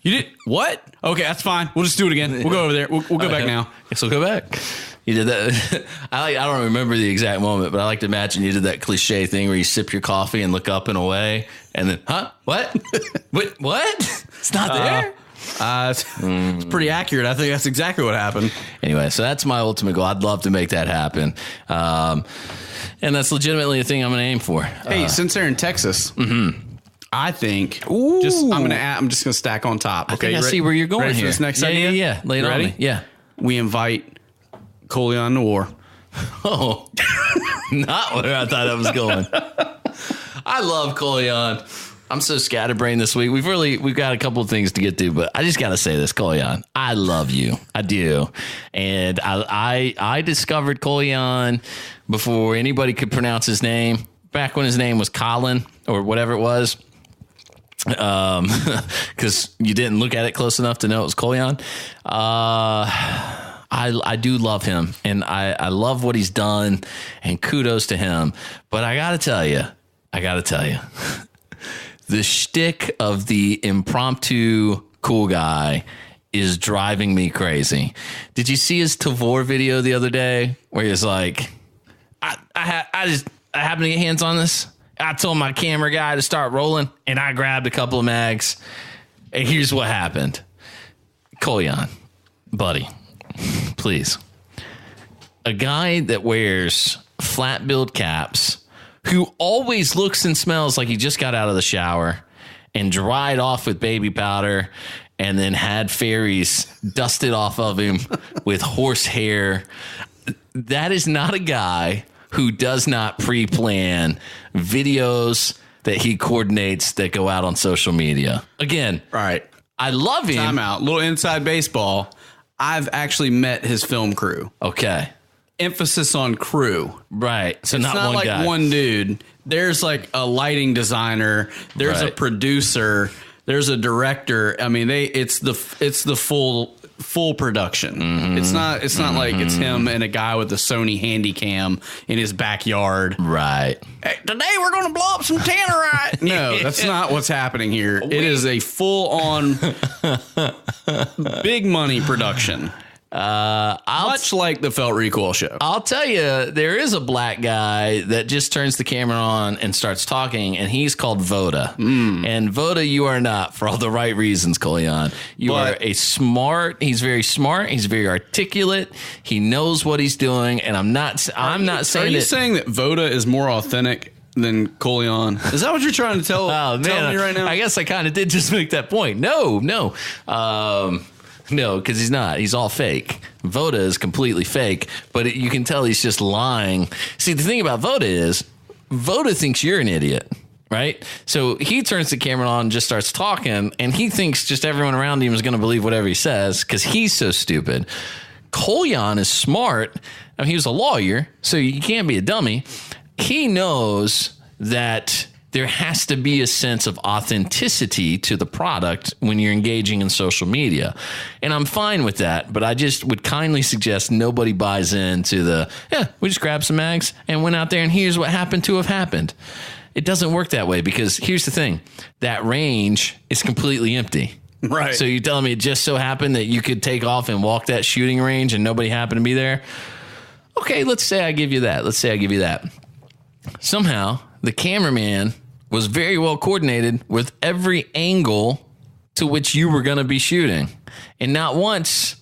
You did what? Okay, that's fine. We'll just do it again. We'll go over there. We'll go back now. Guess we'll go back. You did that. I don't remember the exact moment, but I like to imagine you did that cliche thing where you sip your coffee and look up and away, and then, huh? What? What? It's not there. It's pretty accurate. I think that's exactly what happened. Anyway, so that's my ultimate goal. I'd love to make that happen. And that's legitimately a thing I'm going to aim for. Hey, since they're in Texas, I think I'm just going to stack on top. Okay, I see where you're going ready here. For this next idea? Yeah. Lay it on me. Yeah. We invite Coleon to war. Oh, not where I thought I was going. I love Coleon. I'm so scatterbrained this week. We've got a couple of things to get to, but I just got to say this, Coleon. I love you. I do. And I discovered Coleon before anybody could pronounce his name, back when his name was Colin or whatever it was. Because you didn't look at it close enough to know it was Coleon. I do love him, and I love what he's done, and kudos to him. But I got to tell you, the shtick of the impromptu cool guy is driving me crazy. Did you see his Tavor video the other day where he was like, I happened to get hands on this. I told my camera guy to start rolling, and I grabbed a couple of mags, and here's what happened. Coleon, buddy, please. A guy that wears flat build caps, who always looks and smells like he just got out of the shower and dried off with baby powder and then had fairies dusted off of him with horse hair. That is not a guy who does not pre-plan videos that he coordinates that go out on social media. Again, right. I love him. Time out. Little inside baseball. I've actually met his film crew. Okay. Emphasis on crew. Right. So it's not one like guy. One dude. There's like a lighting designer. There's a producer. There's a director. I mean, it's the full production. Mm-hmm. It's not like it's him and a guy with a Sony Handycam in his backyard. Right. Hey, today we're going to blow up some tannerite. No, that's not what's happening here. It is a full on big money production. Much like the Felt Recoil show. I'll tell you, there is a black guy that just turns the camera on and starts talking, and he's called Voda. And Voda, you are not, for all the right reasons, Coleon. You are he's very smart, he's very articulate, he knows what he's doing, and I'm not saying Are you saying that Voda is more authentic than Coleon? Is that what you're trying to tell me right now? I guess I kind of did just make that point. No, because he's not. He's all fake. Voda is completely fake, but you can tell he's just lying. See, the thing about Voda is Voda thinks you're an idiot, right? So he turns the camera on and just starts talking, and he thinks just everyone around him is going to believe whatever he says because he's so stupid. Coleon is smart. I mean, he was a lawyer, so you can't be a dummy. He knows that there has to be a sense of authenticity to the product when you're engaging in social media. And I'm fine with that, but I just would kindly suggest nobody buys into we just grabbed some mags and went out there and here's what happened to have happened. It doesn't work that way because here's the thing. That range is completely empty. Right. So you're telling me it just so happened that you could take off and walk that shooting range and nobody happened to be there? Okay, let's say I give you that. Somehow, the cameraman was very well coordinated with every angle to which you were going to be shooting. And not once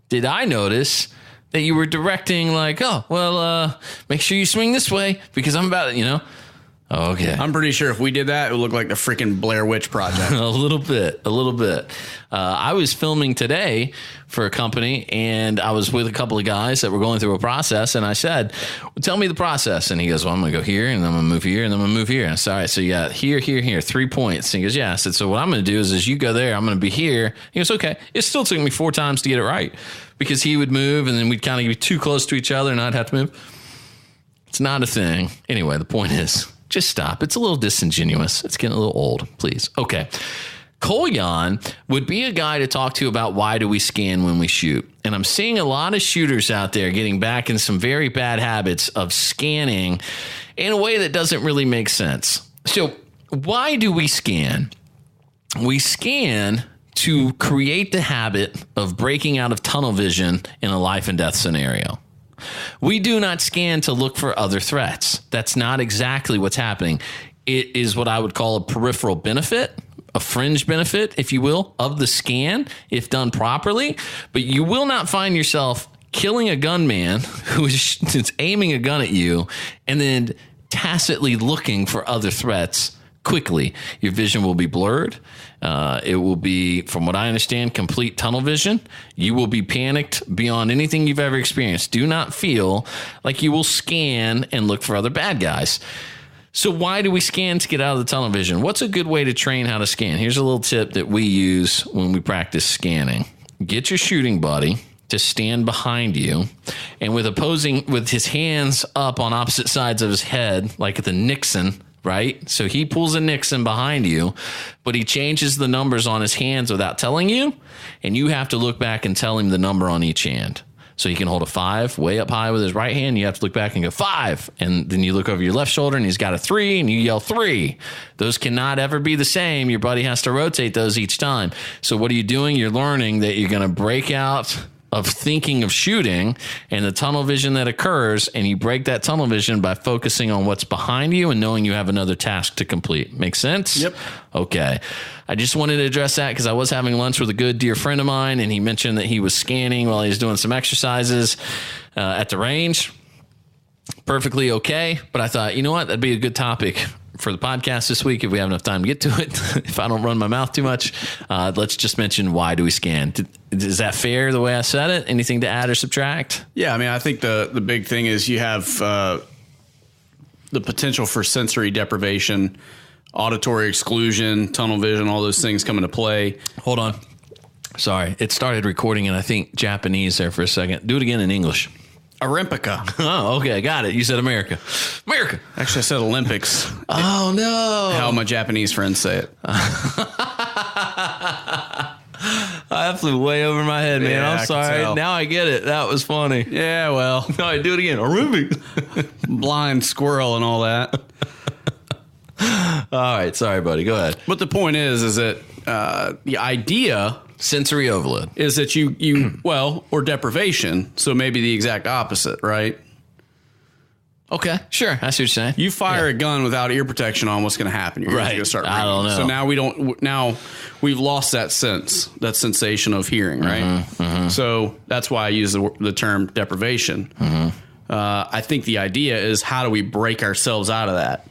did I notice that you were directing like, oh, well, make sure you swing this way because I'm about to, Okay. I'm pretty sure if we did that, it would look like the freaking Blair Witch Project. A little bit. I was filming today for a company, and I was with a couple of guys that were going through a process, and I said, well, tell me the process. And he goes, well, I'm going to go here, and then I'm going to move here, and then I'm going to move here. And I said, all right, so you got here, 3 points. And he goes, yeah. I said, so what I'm going to do is you go there, I'm going to be here. He goes, okay. It still took me 4 times to get it right because he would move, and then we'd kind of be too close to each other, and I'd have to move. It's not a thing. Anyway, the point is, just stop. It's a little disingenuous. It's getting a little old, please. Okay. Kolyan would be a guy to talk to about why do we scan when we shoot. And I'm seeing a lot of shooters out there getting back in some very bad habits of scanning in a way that doesn't really make sense. So why do we scan? We scan to create the habit of breaking out of tunnel vision in a life and death scenario. We do not scan to look for other threats. That's not exactly what's happening. It is what I would call a peripheral benefit, a fringe benefit, if you will, of the scan, if done properly. But you will not find yourself killing a gunman who is aiming a gun at you and then tacitly looking for other threats quickly. Your vision will be blurred. It will be, from what I understand, complete tunnel vision. You will be panicked beyond anything you've ever experienced. Do not feel like you will scan and look for other bad guys. So why do we scan to get out of the tunnel vision? What's a good way to train how to scan? Here's a little tip that we use when we practice scanning. Get your shooting buddy to stand behind you and with his hands up on opposite sides of his head, like the Nixon, right? So he pulls a Nixon behind you, but he changes the numbers on his hands without telling you, and you have to look back and tell him the number on each hand. So he can hold a 5 way up high with his right hand. You have to look back and go 5. And then you look over your left shoulder and he's got a 3 and you yell 3. Those cannot ever be the same. Your buddy has to rotate those each time. So what are you doing? You're learning that you're going to break out of thinking of shooting and the tunnel vision that occurs, and you break that tunnel vision by focusing on what's behind you and knowing you have another task to complete. Make sense? Yep. Okay. I just wanted to address that because I was having lunch with a good dear friend of mine, and he mentioned that he was scanning while he was doing some exercises at the range. Perfectly okay, but I thought, you know what? That'd be a good topic for the podcast this week if we have enough time to get to it. If I don't run my mouth too much, let's just mention, why do we scan? Is that fair the way I said it? Anything to add or subtract? Yeah, I mean, I think the big thing is you have the potential for sensory deprivation, auditory exclusion, tunnel vision, all those things come into play. Hold on. Sorry. It started recording in, I think, Japanese there for a second. Do it again in English. Olympica. Oh, okay. Got it. You said America. America. Actually, I said Olympics. Oh, no. How my Japanese friends say it. I flew way over my head, man. Yeah, I'm sorry. Now I get it. That was funny. Yeah, well. All right, do it again. Olympics. Blind squirrel and all that. All right. Sorry, buddy. Go ahead. But the point is that the idea... Sensory overload. Is that you or deprivation. So maybe the exact opposite, right? Okay, sure. I see what you're saying. You fire a gun without ear protection on, what's going to happen? You're going to start ringing. I don't know. So now we've lost that sensation of hearing, right? Mm-hmm. So that's why I use the term deprivation. Mm-hmm. I think the idea is, how do we break ourselves out of that?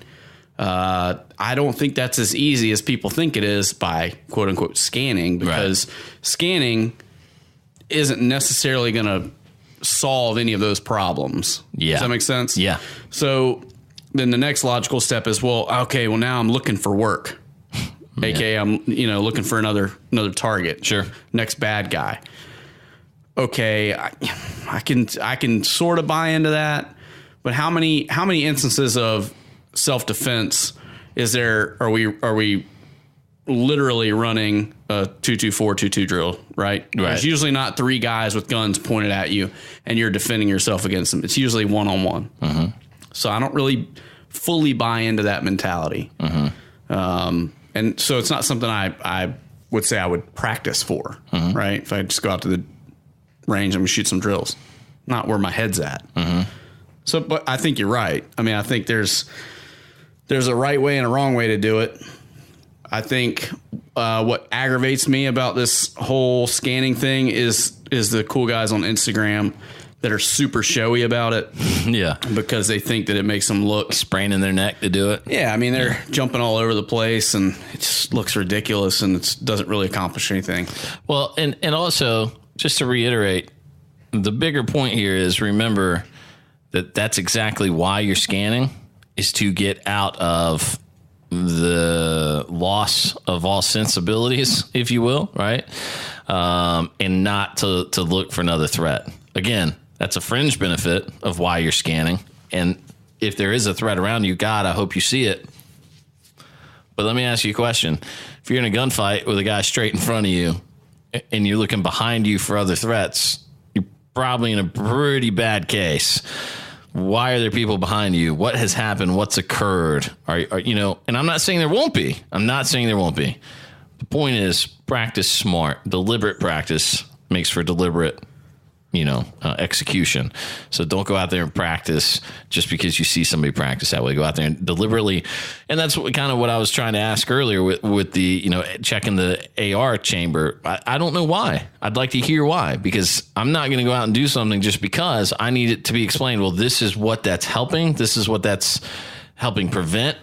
I don't think that's as easy as people think it is by quote unquote scanning, because scanning isn't necessarily going to solve any of those problems. Yeah. Does that make sense? Yeah. So then the next logical step is, well, now I'm looking for work. AKA I'm, looking for another target. Sure. Next bad guy. Okay. I can sort of buy into that, but how many instances of self-defense is there? Are we literally running a 2-2-4-2-2 drill, right? There's usually not 3 guys with guns pointed at you and you're defending yourself against them. It's usually one-on-one. Mm-hmm. So I don't really fully buy into that mentality. Mm-hmm. And so it's not something I would say I would practice for, right? If I just go out to the range, I'm going to shoot some drills. Not where my head's at. Mm-hmm. So, but I think you're right. I mean, I think there's a right way and a wrong way to do it. I think what aggravates me about this whole scanning thing is the cool guys on Instagram that are super showy about it. Yeah. Because they think that it makes them look... Spraining their neck to do it. Yeah, I mean, they're jumping all over the place, and it just looks ridiculous, and it doesn't really accomplish anything. Well, and also, just to reiterate, the bigger point here is, remember that that's exactly why you're scanning, is to get out of the loss of all sensibilities, if you will, right? And not to look for another threat. Again, that's a fringe benefit of why you're scanning. And if there is a threat around you, God, I hope you see it. But let me ask you a question. If you're in a gunfight with a guy straight in front of you and you're looking behind you for other threats, you're probably in a pretty bad case. Why are there people behind you? What has happened? What's occurred? Are and I'm not saying there won't be. The point is, practice smart. Deliberate practice makes for deliberate execution. So don't go out there and practice just because you see somebody practice that way. Go out there and deliberately. And that's kind of what I was trying to ask earlier with the, checking the AR chamber. I don't know why. I'd like to hear why, because I'm not going to go out and do something just because I need it to be explained. Well, this is what that's helping. This is what that's helping prevent.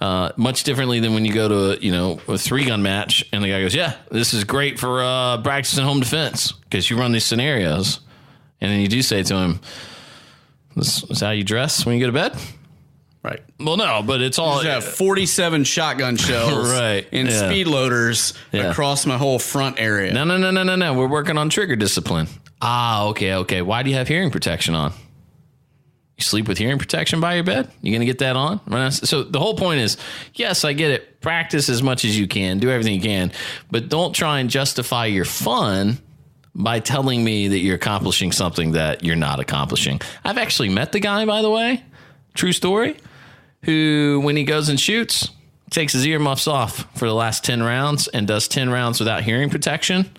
Much differently than when you go to a 3-gun match and the guy goes, yeah, this is great for practicing home defense, because you run these scenarios. And then you do say to him, this is how you dress when you go to bed? Right. Well, no, but it's all... You have 47 shotgun shells right. and speed loaders across my whole front area. No. We're working on trigger discipline. Okay. Why do you have hearing protection on? You sleep with hearing protection by your bed? You going to get that on? So the whole point is, yes, I get it. Practice as much as you can. Do everything you can. But don't try and justify your fun by telling me that you're accomplishing something that you're not accomplishing. I've actually met the guy, by the way, true story, who, when he goes and shoots, takes his earmuffs off for the last 10 rounds and does 10 rounds without hearing protection,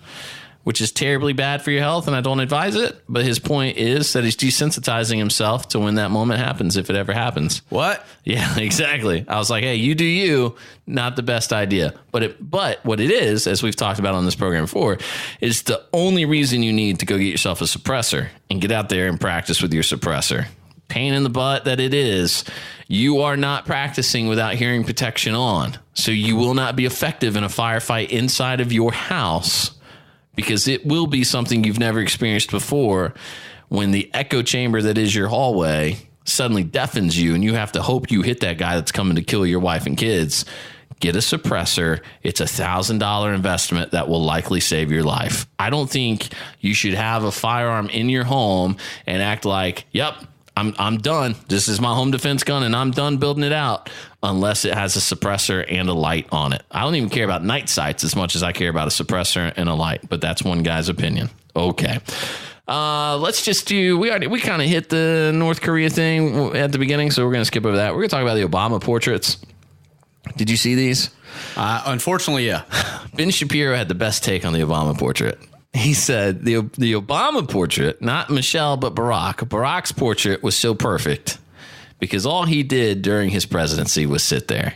which is terribly bad for your health, and I don't advise it. But his point is that he's desensitizing himself to when that moment happens, if it ever happens. What? Yeah, exactly. I was like, hey, you do you, not the best idea. But what it is, as we've talked about on this program before, is the only reason you need to go get yourself a suppressor and get out there and practice with your suppressor. Pain in the butt that it is, you are not practicing without hearing protection on. So you will not be effective in a firefight inside of your house, because it will be something you've never experienced before when the echo chamber that is your hallway suddenly deafens you and you have to hope you hit that guy that's coming to kill your wife and kids. Get a suppressor. It's $1,000 investment that will likely save your life. I don't think you should have a firearm in your home and act like, yep, I'm done. This is my home defense gun and I'm done building it out, unless it has a suppressor and a light on it. I don't even care about night sights as much as I care about a suppressor and a light, but that's one guy's opinion. Okay. Let's just do, we kind of hit the North Korea thing at the beginning, so we're going to skip over that. We're going to talk about the Obama portraits. Did you see these? Unfortunately, yeah. Ben Shapiro had the best take on the Obama portrait. He said the Obama portrait, not Michelle, but Barack's portrait was so perfect because all he did during his presidency was sit there.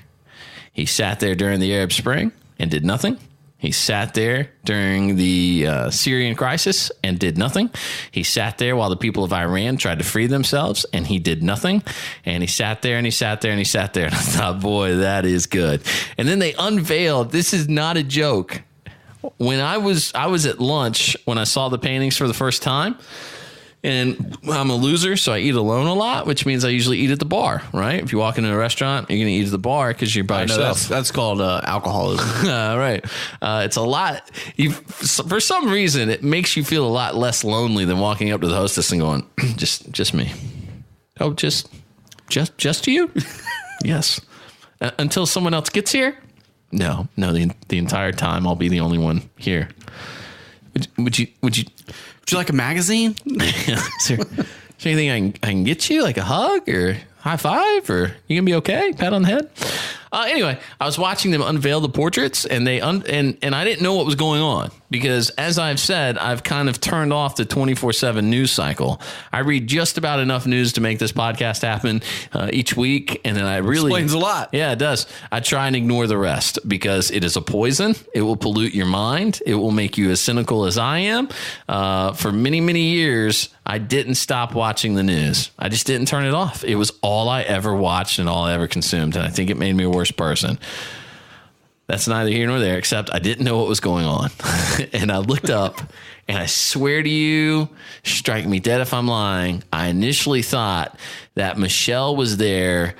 He sat there during the Arab Spring and did nothing. He sat there during the Syrian crisis and did nothing. He sat there while the people of Iran tried to free themselves and he did nothing. And he sat there and he sat there and he sat there. And I thought, boy, that is good. And then they unveiled, this is not a joke. When I was at lunch when I saw the paintings for the first time, and I'm a loser, so I eat alone a lot, which means I usually eat at the bar, right? If you walk into a restaurant, you're going to eat at the bar because you're by yourself. That's called alcoholism. Right. It's a lot. For some reason, it makes you feel a lot less lonely than walking up to the hostess and going, just me. Oh, just you? Yes. Until someone else gets here? No, the entire time I'll be the only one here. Would you like a magazine? Is there anything I can get you, like a hug or high five, or you gonna be okay? Pat on the head. Anyway, I was watching them unveil the portraits, and and I didn't know what was going on because, as I've said, I've kind of turned off the 24/7 news cycle. I read just about enough news to make this podcast happen each week, and then I really explains a lot. Yeah, it does. I try and ignore the rest because it is a poison. It will pollute your mind. It will make you as cynical as I am. For many, many years, I didn't stop watching the news. I just didn't turn it off. It was all I ever watched and all I ever consumed, and I think it made me a worse person. That's neither here nor there, except I didn't know what was going on. And I looked up, and I swear to you, strike me dead if I'm lying, I initially thought that Michelle was there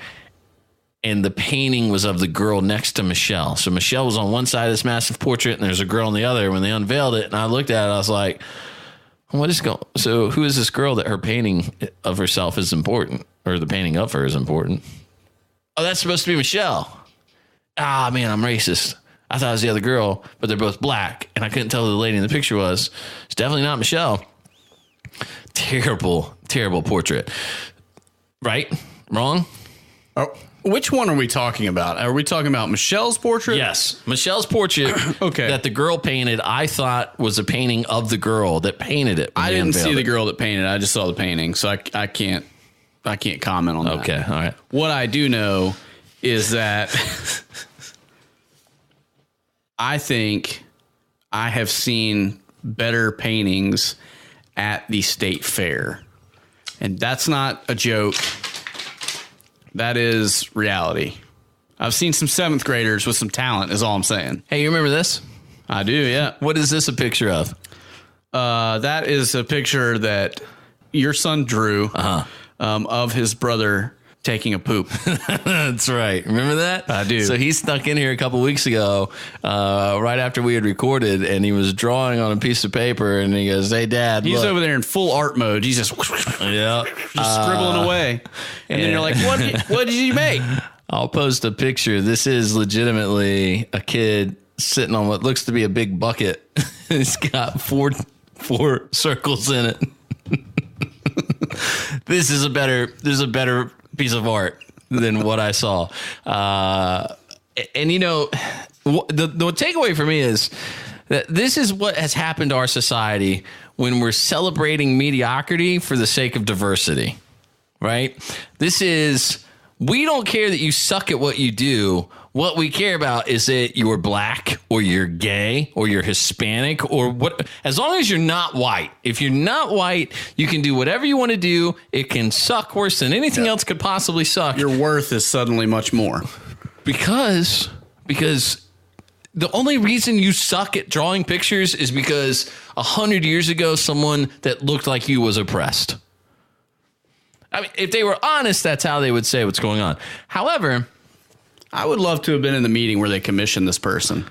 and the painting was of the girl next to Michelle. So Michelle was on one side of this massive portrait, and there's a girl on the other. When they unveiled it, and I looked at it, I was like, what is going? So who is this girl that her painting of herself is important, or the painting of her is important? Oh, that's supposed to be Michelle. Ah, man, I'm racist. I thought it was the other girl, but they're both black, and I couldn't tell who the lady in the picture was. It's definitely not Michelle. Terrible, terrible portrait. Right? Wrong? Oh, which one are we talking about? Are we talking about Michelle's portrait? Yes, Michelle's portrait. Okay. That the girl painted, I thought was a painting of the girl that painted it. I didn't see the girl that painted it. I just saw the painting, so I can't comment on that. Okay, all right. What I do know is that I think I have seen better paintings at the state fair, and that's not a joke. That is reality. I've seen some 7th graders with some talent, is all I'm saying. Hey, you remember this? I do, yeah. What is this a picture of? That is a picture that your son drew of his brother taking a poop. That's right. Remember that? I do. So he snuck in here a couple weeks ago, right after we had recorded, and he was drawing on a piece of paper, and he goes, "Hey, Dad, he's look." over there in full art mode. He's just scribbling away. And then you're like, what did you make? I'll post a picture. This is legitimately a kid sitting on what looks to be a big bucket. It's got four circles in it. This is a better piece of art than what I saw. And you know, the takeaway for me is that this is what has happened to our society when we're celebrating mediocrity for the sake of diversity, right? We don't care that you suck at what you do. What we care about is that you're black or you're gay or you're Hispanic or what, as long as you're not white. If you're not white, you can do whatever you want to do. It can suck worse than anything else could possibly suck. Your worth is suddenly much more. Because the only reason you suck at drawing pictures is because 100 years ago, someone that looked like you was oppressed. I mean, if they were honest, that's how they would say what's going on. However, I would love to have been in the meeting where they commissioned this person.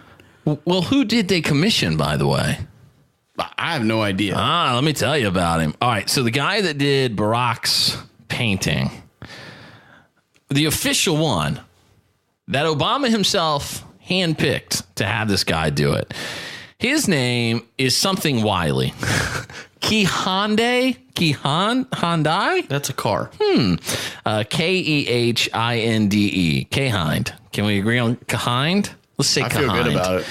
Well, who did they commission, by the way? I have no idea. Let me tell you about him. All right, so the guy that did Barack's painting, the official one, that Obama himself handpicked to have this guy do it. His name is something Wiley. Hyundai? That's a car. Kehinde. Kehind. Can we agree on Kehind? Let's say Kehind. I feel good about it.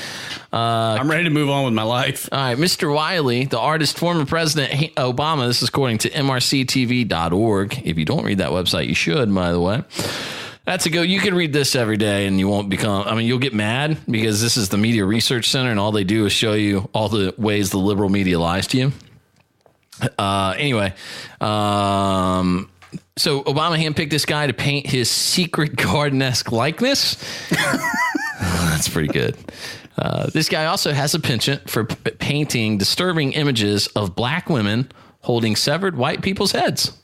I'm ready to move on with my life. All right, Mr. Wiley, the artist, former President Obama. This is according to mrctv.org. If you don't read that website, you should, by the way. That's a go. You can read this every day and you won't become, you'll get mad because this is the Media Research Center and all they do is show you all the ways the liberal media lies to you. Anyway, so Obama handpicked this guy to paint his secret garden-esque likeness. That's pretty good. This guy also has a penchant for painting disturbing images of black women holding severed white people's heads.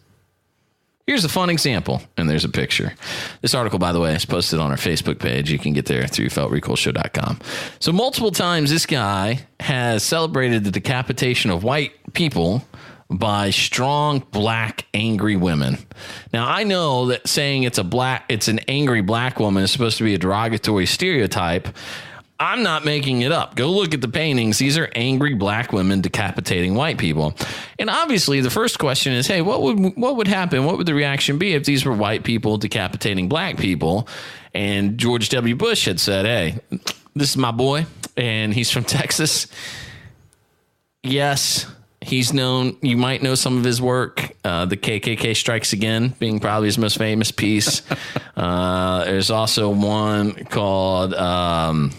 Here's a fun example, and there's a picture. This article, by the way, is posted on our Facebook page. You can get there through feltrecoilshow.com. So multiple times this guy has celebrated the decapitation of white people by strong, black, angry women. Now, I know that saying it's an angry black woman is supposed to be a derogatory stereotype. I'm not making it up. Go look at the paintings. These are angry black women decapitating white people. And obviously the first question is, hey, what would happen? What would the reaction be if these were white people decapitating black people? And George W. Bush had said, hey, this is my boy, and he's from Texas. Yes, he's known, you might know some of his work. The KKK Strikes Again being probably his most famous piece. There's also one called... I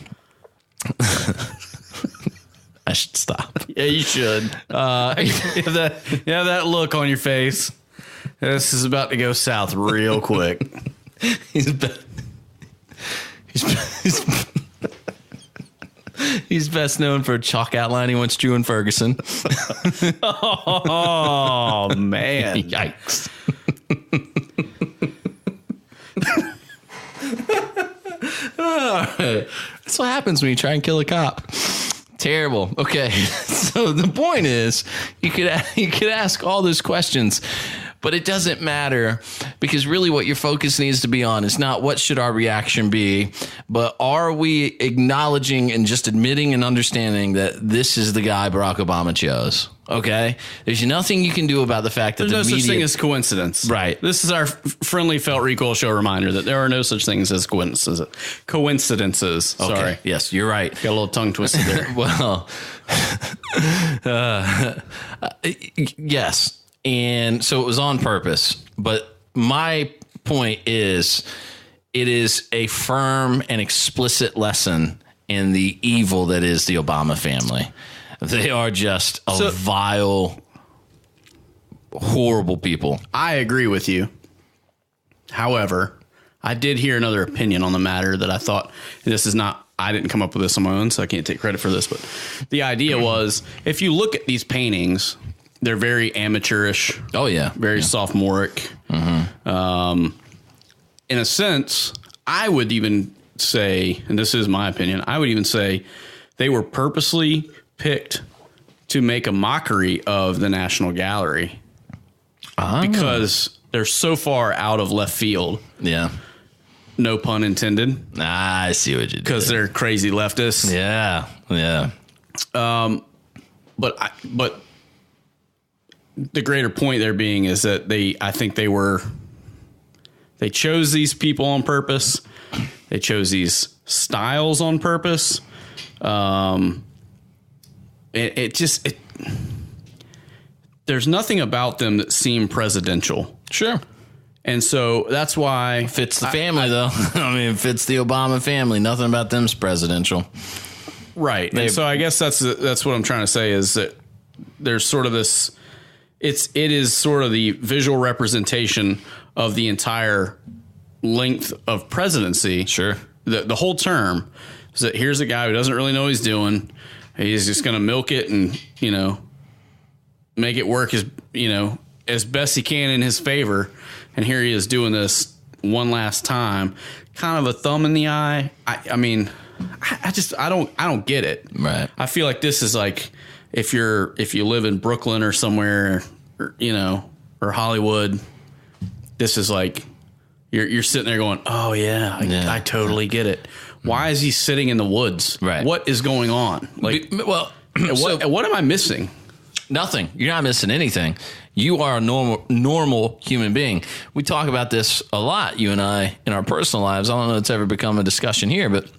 should stop. Yeah, you should. You have that look on your face. This is about to go south real quick. He's best known for a chalk outline he once drew in Ferguson. Oh, man. Yikes. That's what happens when you try and kill a cop. Terrible. Okay. So the point is, you could ask all those questions, but it doesn't matter, because really what your focus needs to be on is not what should our reaction be, but are we acknowledging and just admitting and understanding that this is the guy Barack Obama chose? Okay. There's nothing you can do about the fact that there's the no media, such thing as coincidence. Right. This is our friendly Felt Recoil Show reminder that there are no such things as coincidences. Okay. Sorry. Yes, you're right. Got a little tongue twisted there. Well, yes. And so it was on purpose. But my point is, it is a firm and explicit lesson in the evil that is the Obama family. They are just vile, horrible people. I agree with you. However, I did hear another opinion on the matter that I thought, and this is not, I didn't come up with this on my own, so I can't take credit for this, but the idea was, if you look at these paintings, they're very amateurish. Oh, yeah. Very sophomoric. Mm-hmm. In a sense, I would even say, and this is my opinion, I would even say they were purposely picked to make a mockery of the National Gallery because they're so far out of left field. Yeah. No pun intended. I see what you did. Because they're crazy leftists. Yeah. Yeah. But the greater point there being is that I think they chose these people on purpose. They chose these styles on purpose. There's nothing about them that seem presidential. Sure. And so that's why fits the family, though. I mean, it fits the Obama family. Nothing about them's presidential. Right. And so I guess that's what I'm trying to say is that there's sort of this, it is sort of the visual representation of the entire length of presidency. Sure. The whole term is that here's a guy who doesn't really know what he's doing. He's just going to milk it and, make it work as best he can in his favor. And here he is doing this one last time, kind of a thumb in the eye. I mean, I don't get it. Right. I feel like this is like if you live in Brooklyn or somewhere, or Hollywood, this is like you're sitting there going, oh yeah, I totally get it. Why is he sitting in the woods? Right. What is going on? Like, well, what am I missing? Nothing. You're not missing anything. You are a normal human being. We talk about this a lot, you and I, in our personal lives. I don't know if it's ever become a discussion here, but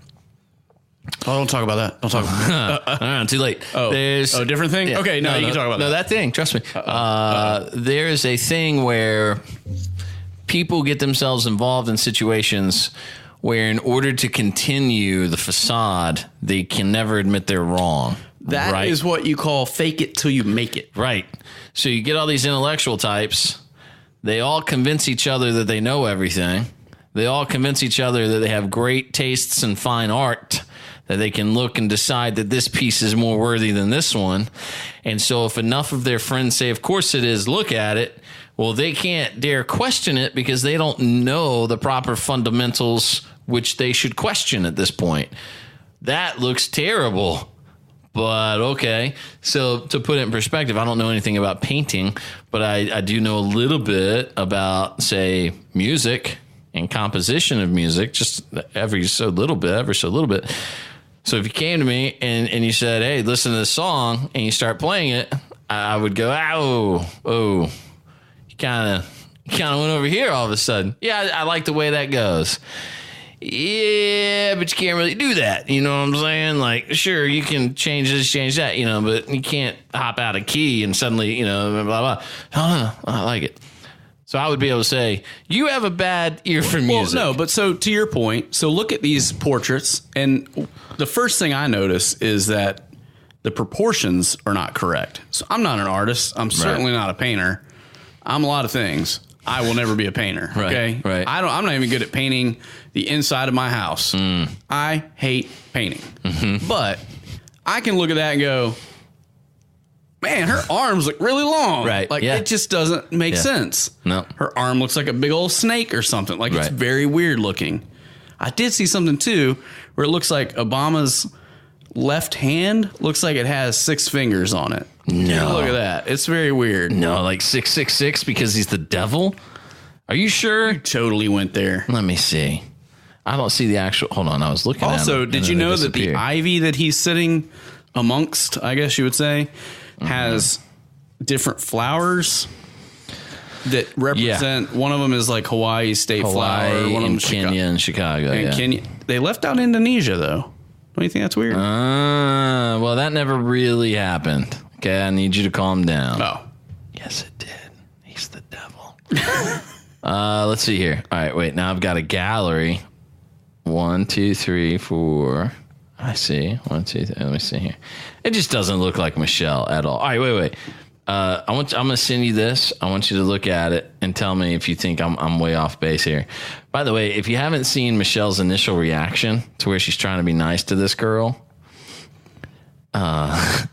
don't talk about that. Don't talk about that. Too late. There's different thing? Yeah. Okay, no, you can talk about that. No, that thing, trust me. There is a thing where people get themselves involved in situations where in order to continue the facade, they can never admit they're wrong. That is what you call fake it till you make it. Right. So you get all these intellectual types. They all convince each other that they know everything. They all convince each other that they have great tastes in fine art, that they can look and decide that this piece is more worthy than this one. And so if enough of their friends say, of course it is, look at it, well, they can't dare question it because they don't know the proper fundamentals which they should question at this point. That looks terrible. But okay, so to put it in perspective, I don't know anything about painting, but I do know a little bit about, say, music and composition of music, just ever so little bit. So if you came to me and you said, hey, listen to this song, and you start playing it, I would go, oh, you kind of went over here all of a sudden. Yeah, I like the way that goes. yeah, but you can't really do that. You know what I'm saying? Like, sure, you can change this, change that, but you can't hop out a key and suddenly, blah, blah. I like it. So I would be able to say, you have a bad ear for music. Well, no, but so to your point, so look at these portraits, and the first thing I notice is that the proportions are not correct. So I'm not an artist. I'm certainly not a painter. I'm a lot of things. I will never be a painter. Okay. Right. I'm not even good at painting the inside of my house. I hate painting. Mm-hmm. But I can look at that and go, man, her arms look really long. Right. Like it just doesn't make sense. No. Her arm looks like a big old snake or something. Like it's very weird looking. I did see something too where it looks like Obama's left hand looks like it has 6 fingers on it. No. Look at that. It's very weird. No, like 666 because he's the devil? Are you sure? You totally went there. Let me see. I don't see the actual... Hold on, I was looking at it. Also, did you know that the ivy that he's sitting amongst, I guess you would say, has different flowers that represent... One of them is like Hawaii state flower. One of them Kenya and Chicago. And Kenya. They left out Indonesia, though. Don't you think that's weird? Well, that never really happened. Okay, I need you to calm down. Oh. Yes, it did. He's the devil. Let's see here. All right, wait. Now I've got a gallery. 1, 2, 3, 4. I see. 1, 2, 3. Let me see here. It just doesn't look like Michelle at all. All right, wait. I'm going to send you this. I want you to look at it and tell me if you think I'm way off base here. By the way, if you haven't seen Michelle's initial reaction to where she's trying to be nice to this girl, I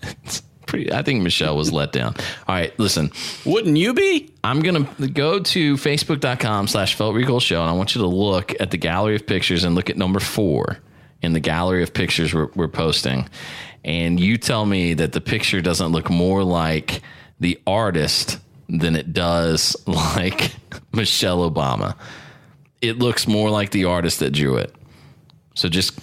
think Michelle was let down. All right, listen. Wouldn't you be? I'm going to go to facebook.com/feltrecoilshow, and I want you to look at the gallery of pictures and look at number 4 in the gallery of pictures we're posting. And you tell me that the picture doesn't look more like the artist than it does like Michelle Obama. It looks more like the artist that drew it. So just...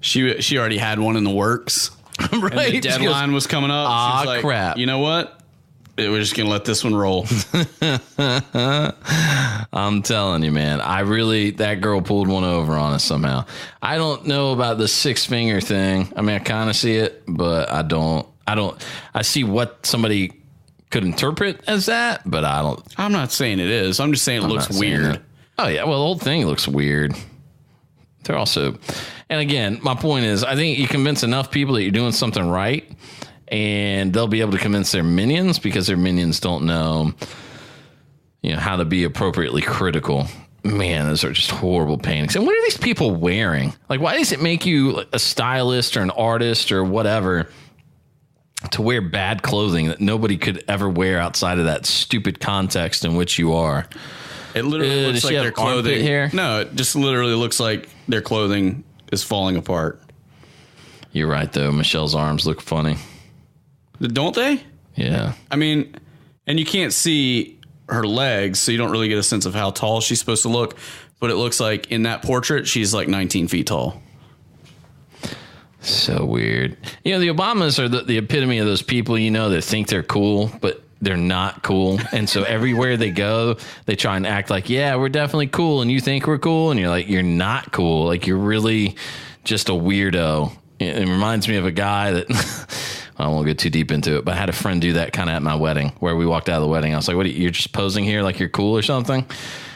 She already had one in the works. Right. And the deadline was coming up. Ah, she was like, crap. You know what? We're just going to let this one roll. I'm telling you, man. That girl pulled one over on us somehow. I don't know about the 6-finger thing. I mean, I kind of see it, but I don't. I see what somebody could interpret as that, but I don't. I'm not saying it is. I'm just saying it looks weird. Oh, yeah. Well, the whole thing looks weird. They're also... And again, my point is, I think you convince enough people that you're doing something right, and they'll be able to convince their minions because their minions don't know, how to be appropriately critical. Man, those are just horrible paintings. And what are these people wearing? Like, why does it make you a stylist or an artist or whatever to wear bad clothing that nobody could ever wear outside of that stupid context in which you are? It literally looks like their clothing. Hair? No, it just literally looks like their clothing is falling apart. You're right, though. Michelle's arms look funny. Don't they? Yeah. I mean, and you can't see her legs, so you don't really get a sense of how tall she's supposed to look. But it looks like in that portrait, she's like 19 feet tall. So weird. The Obamas are the epitome of those people, that think they're cool, but they're not cool. And so everywhere they go, they try and act like, yeah, we're definitely cool. And you think we're cool. And you're like, you're not cool. Like, you're really just a weirdo. It reminds me of a guy that I won't get too deep into it, but I had a friend do that kind of at my wedding where we walked out of the wedding. I was like, what, you're just posing here like you're cool or something?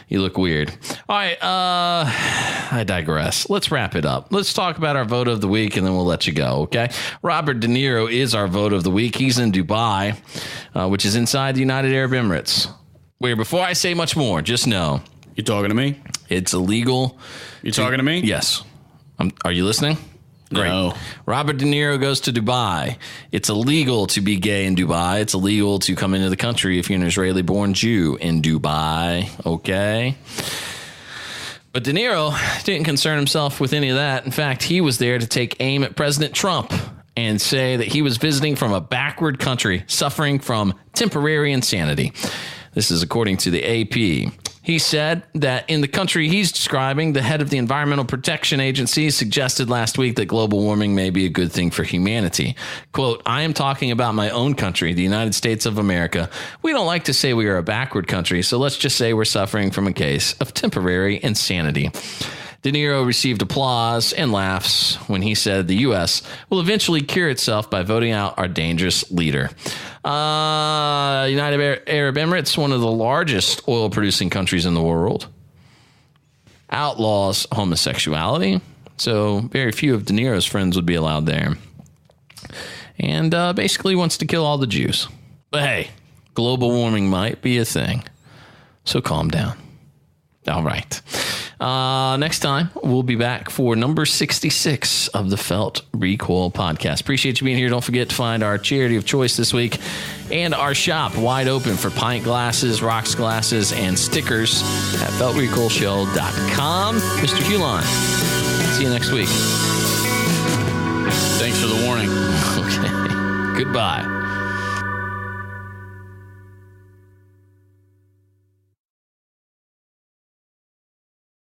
You look weird. All right. I digress. Let's wrap it up. Let's talk about our vote of the week, and then we'll let you go. Okay. Robert De Niro is our vote of the week. He's in Dubai, which is inside the United Arab Emirates, where before I say much more, just know. You talking to me? It's illegal. You talking to me? Yes. Are you listening? Great. No. Robert De Niro goes to Dubai. It's illegal to be gay in Dubai. It's illegal to come into the country if you're an Israeli-born Jew in Dubai. Okay? But De Niro didn't concern himself with any of that. In fact, he was there to take aim at President Trump and say that he was visiting from a backward country suffering from temporary insanity. This is according to the AP. He said that in the country he's describing, the head of the Environmental Protection Agency suggested last week that global warming may be a good thing for humanity. Quote, I am talking about my own country, the United States of America. We don't like to say we are a backward country, so let's just say we're suffering from a case of temporary insanity. De Niro received applause and laughs when he said the U.S. will eventually cure itself by voting out our dangerous leader. United Arab Emirates, one of the largest oil-producing countries in the world, outlaws homosexuality. So very few of De Niro's friends would be allowed there. And basically wants to kill all the Jews. But hey, global warming might be a thing. So calm down. All right. Next time, we'll be back for number 66 of the Felt Recoil podcast. Appreciate you being here. Don't forget to find our charity of choice this week and our shop wide open for pint glasses, rocks glasses, and stickers at feltrecoilshow.com. Mr. Hulon, see you next week. Thanks for the warning. Okay. Goodbye.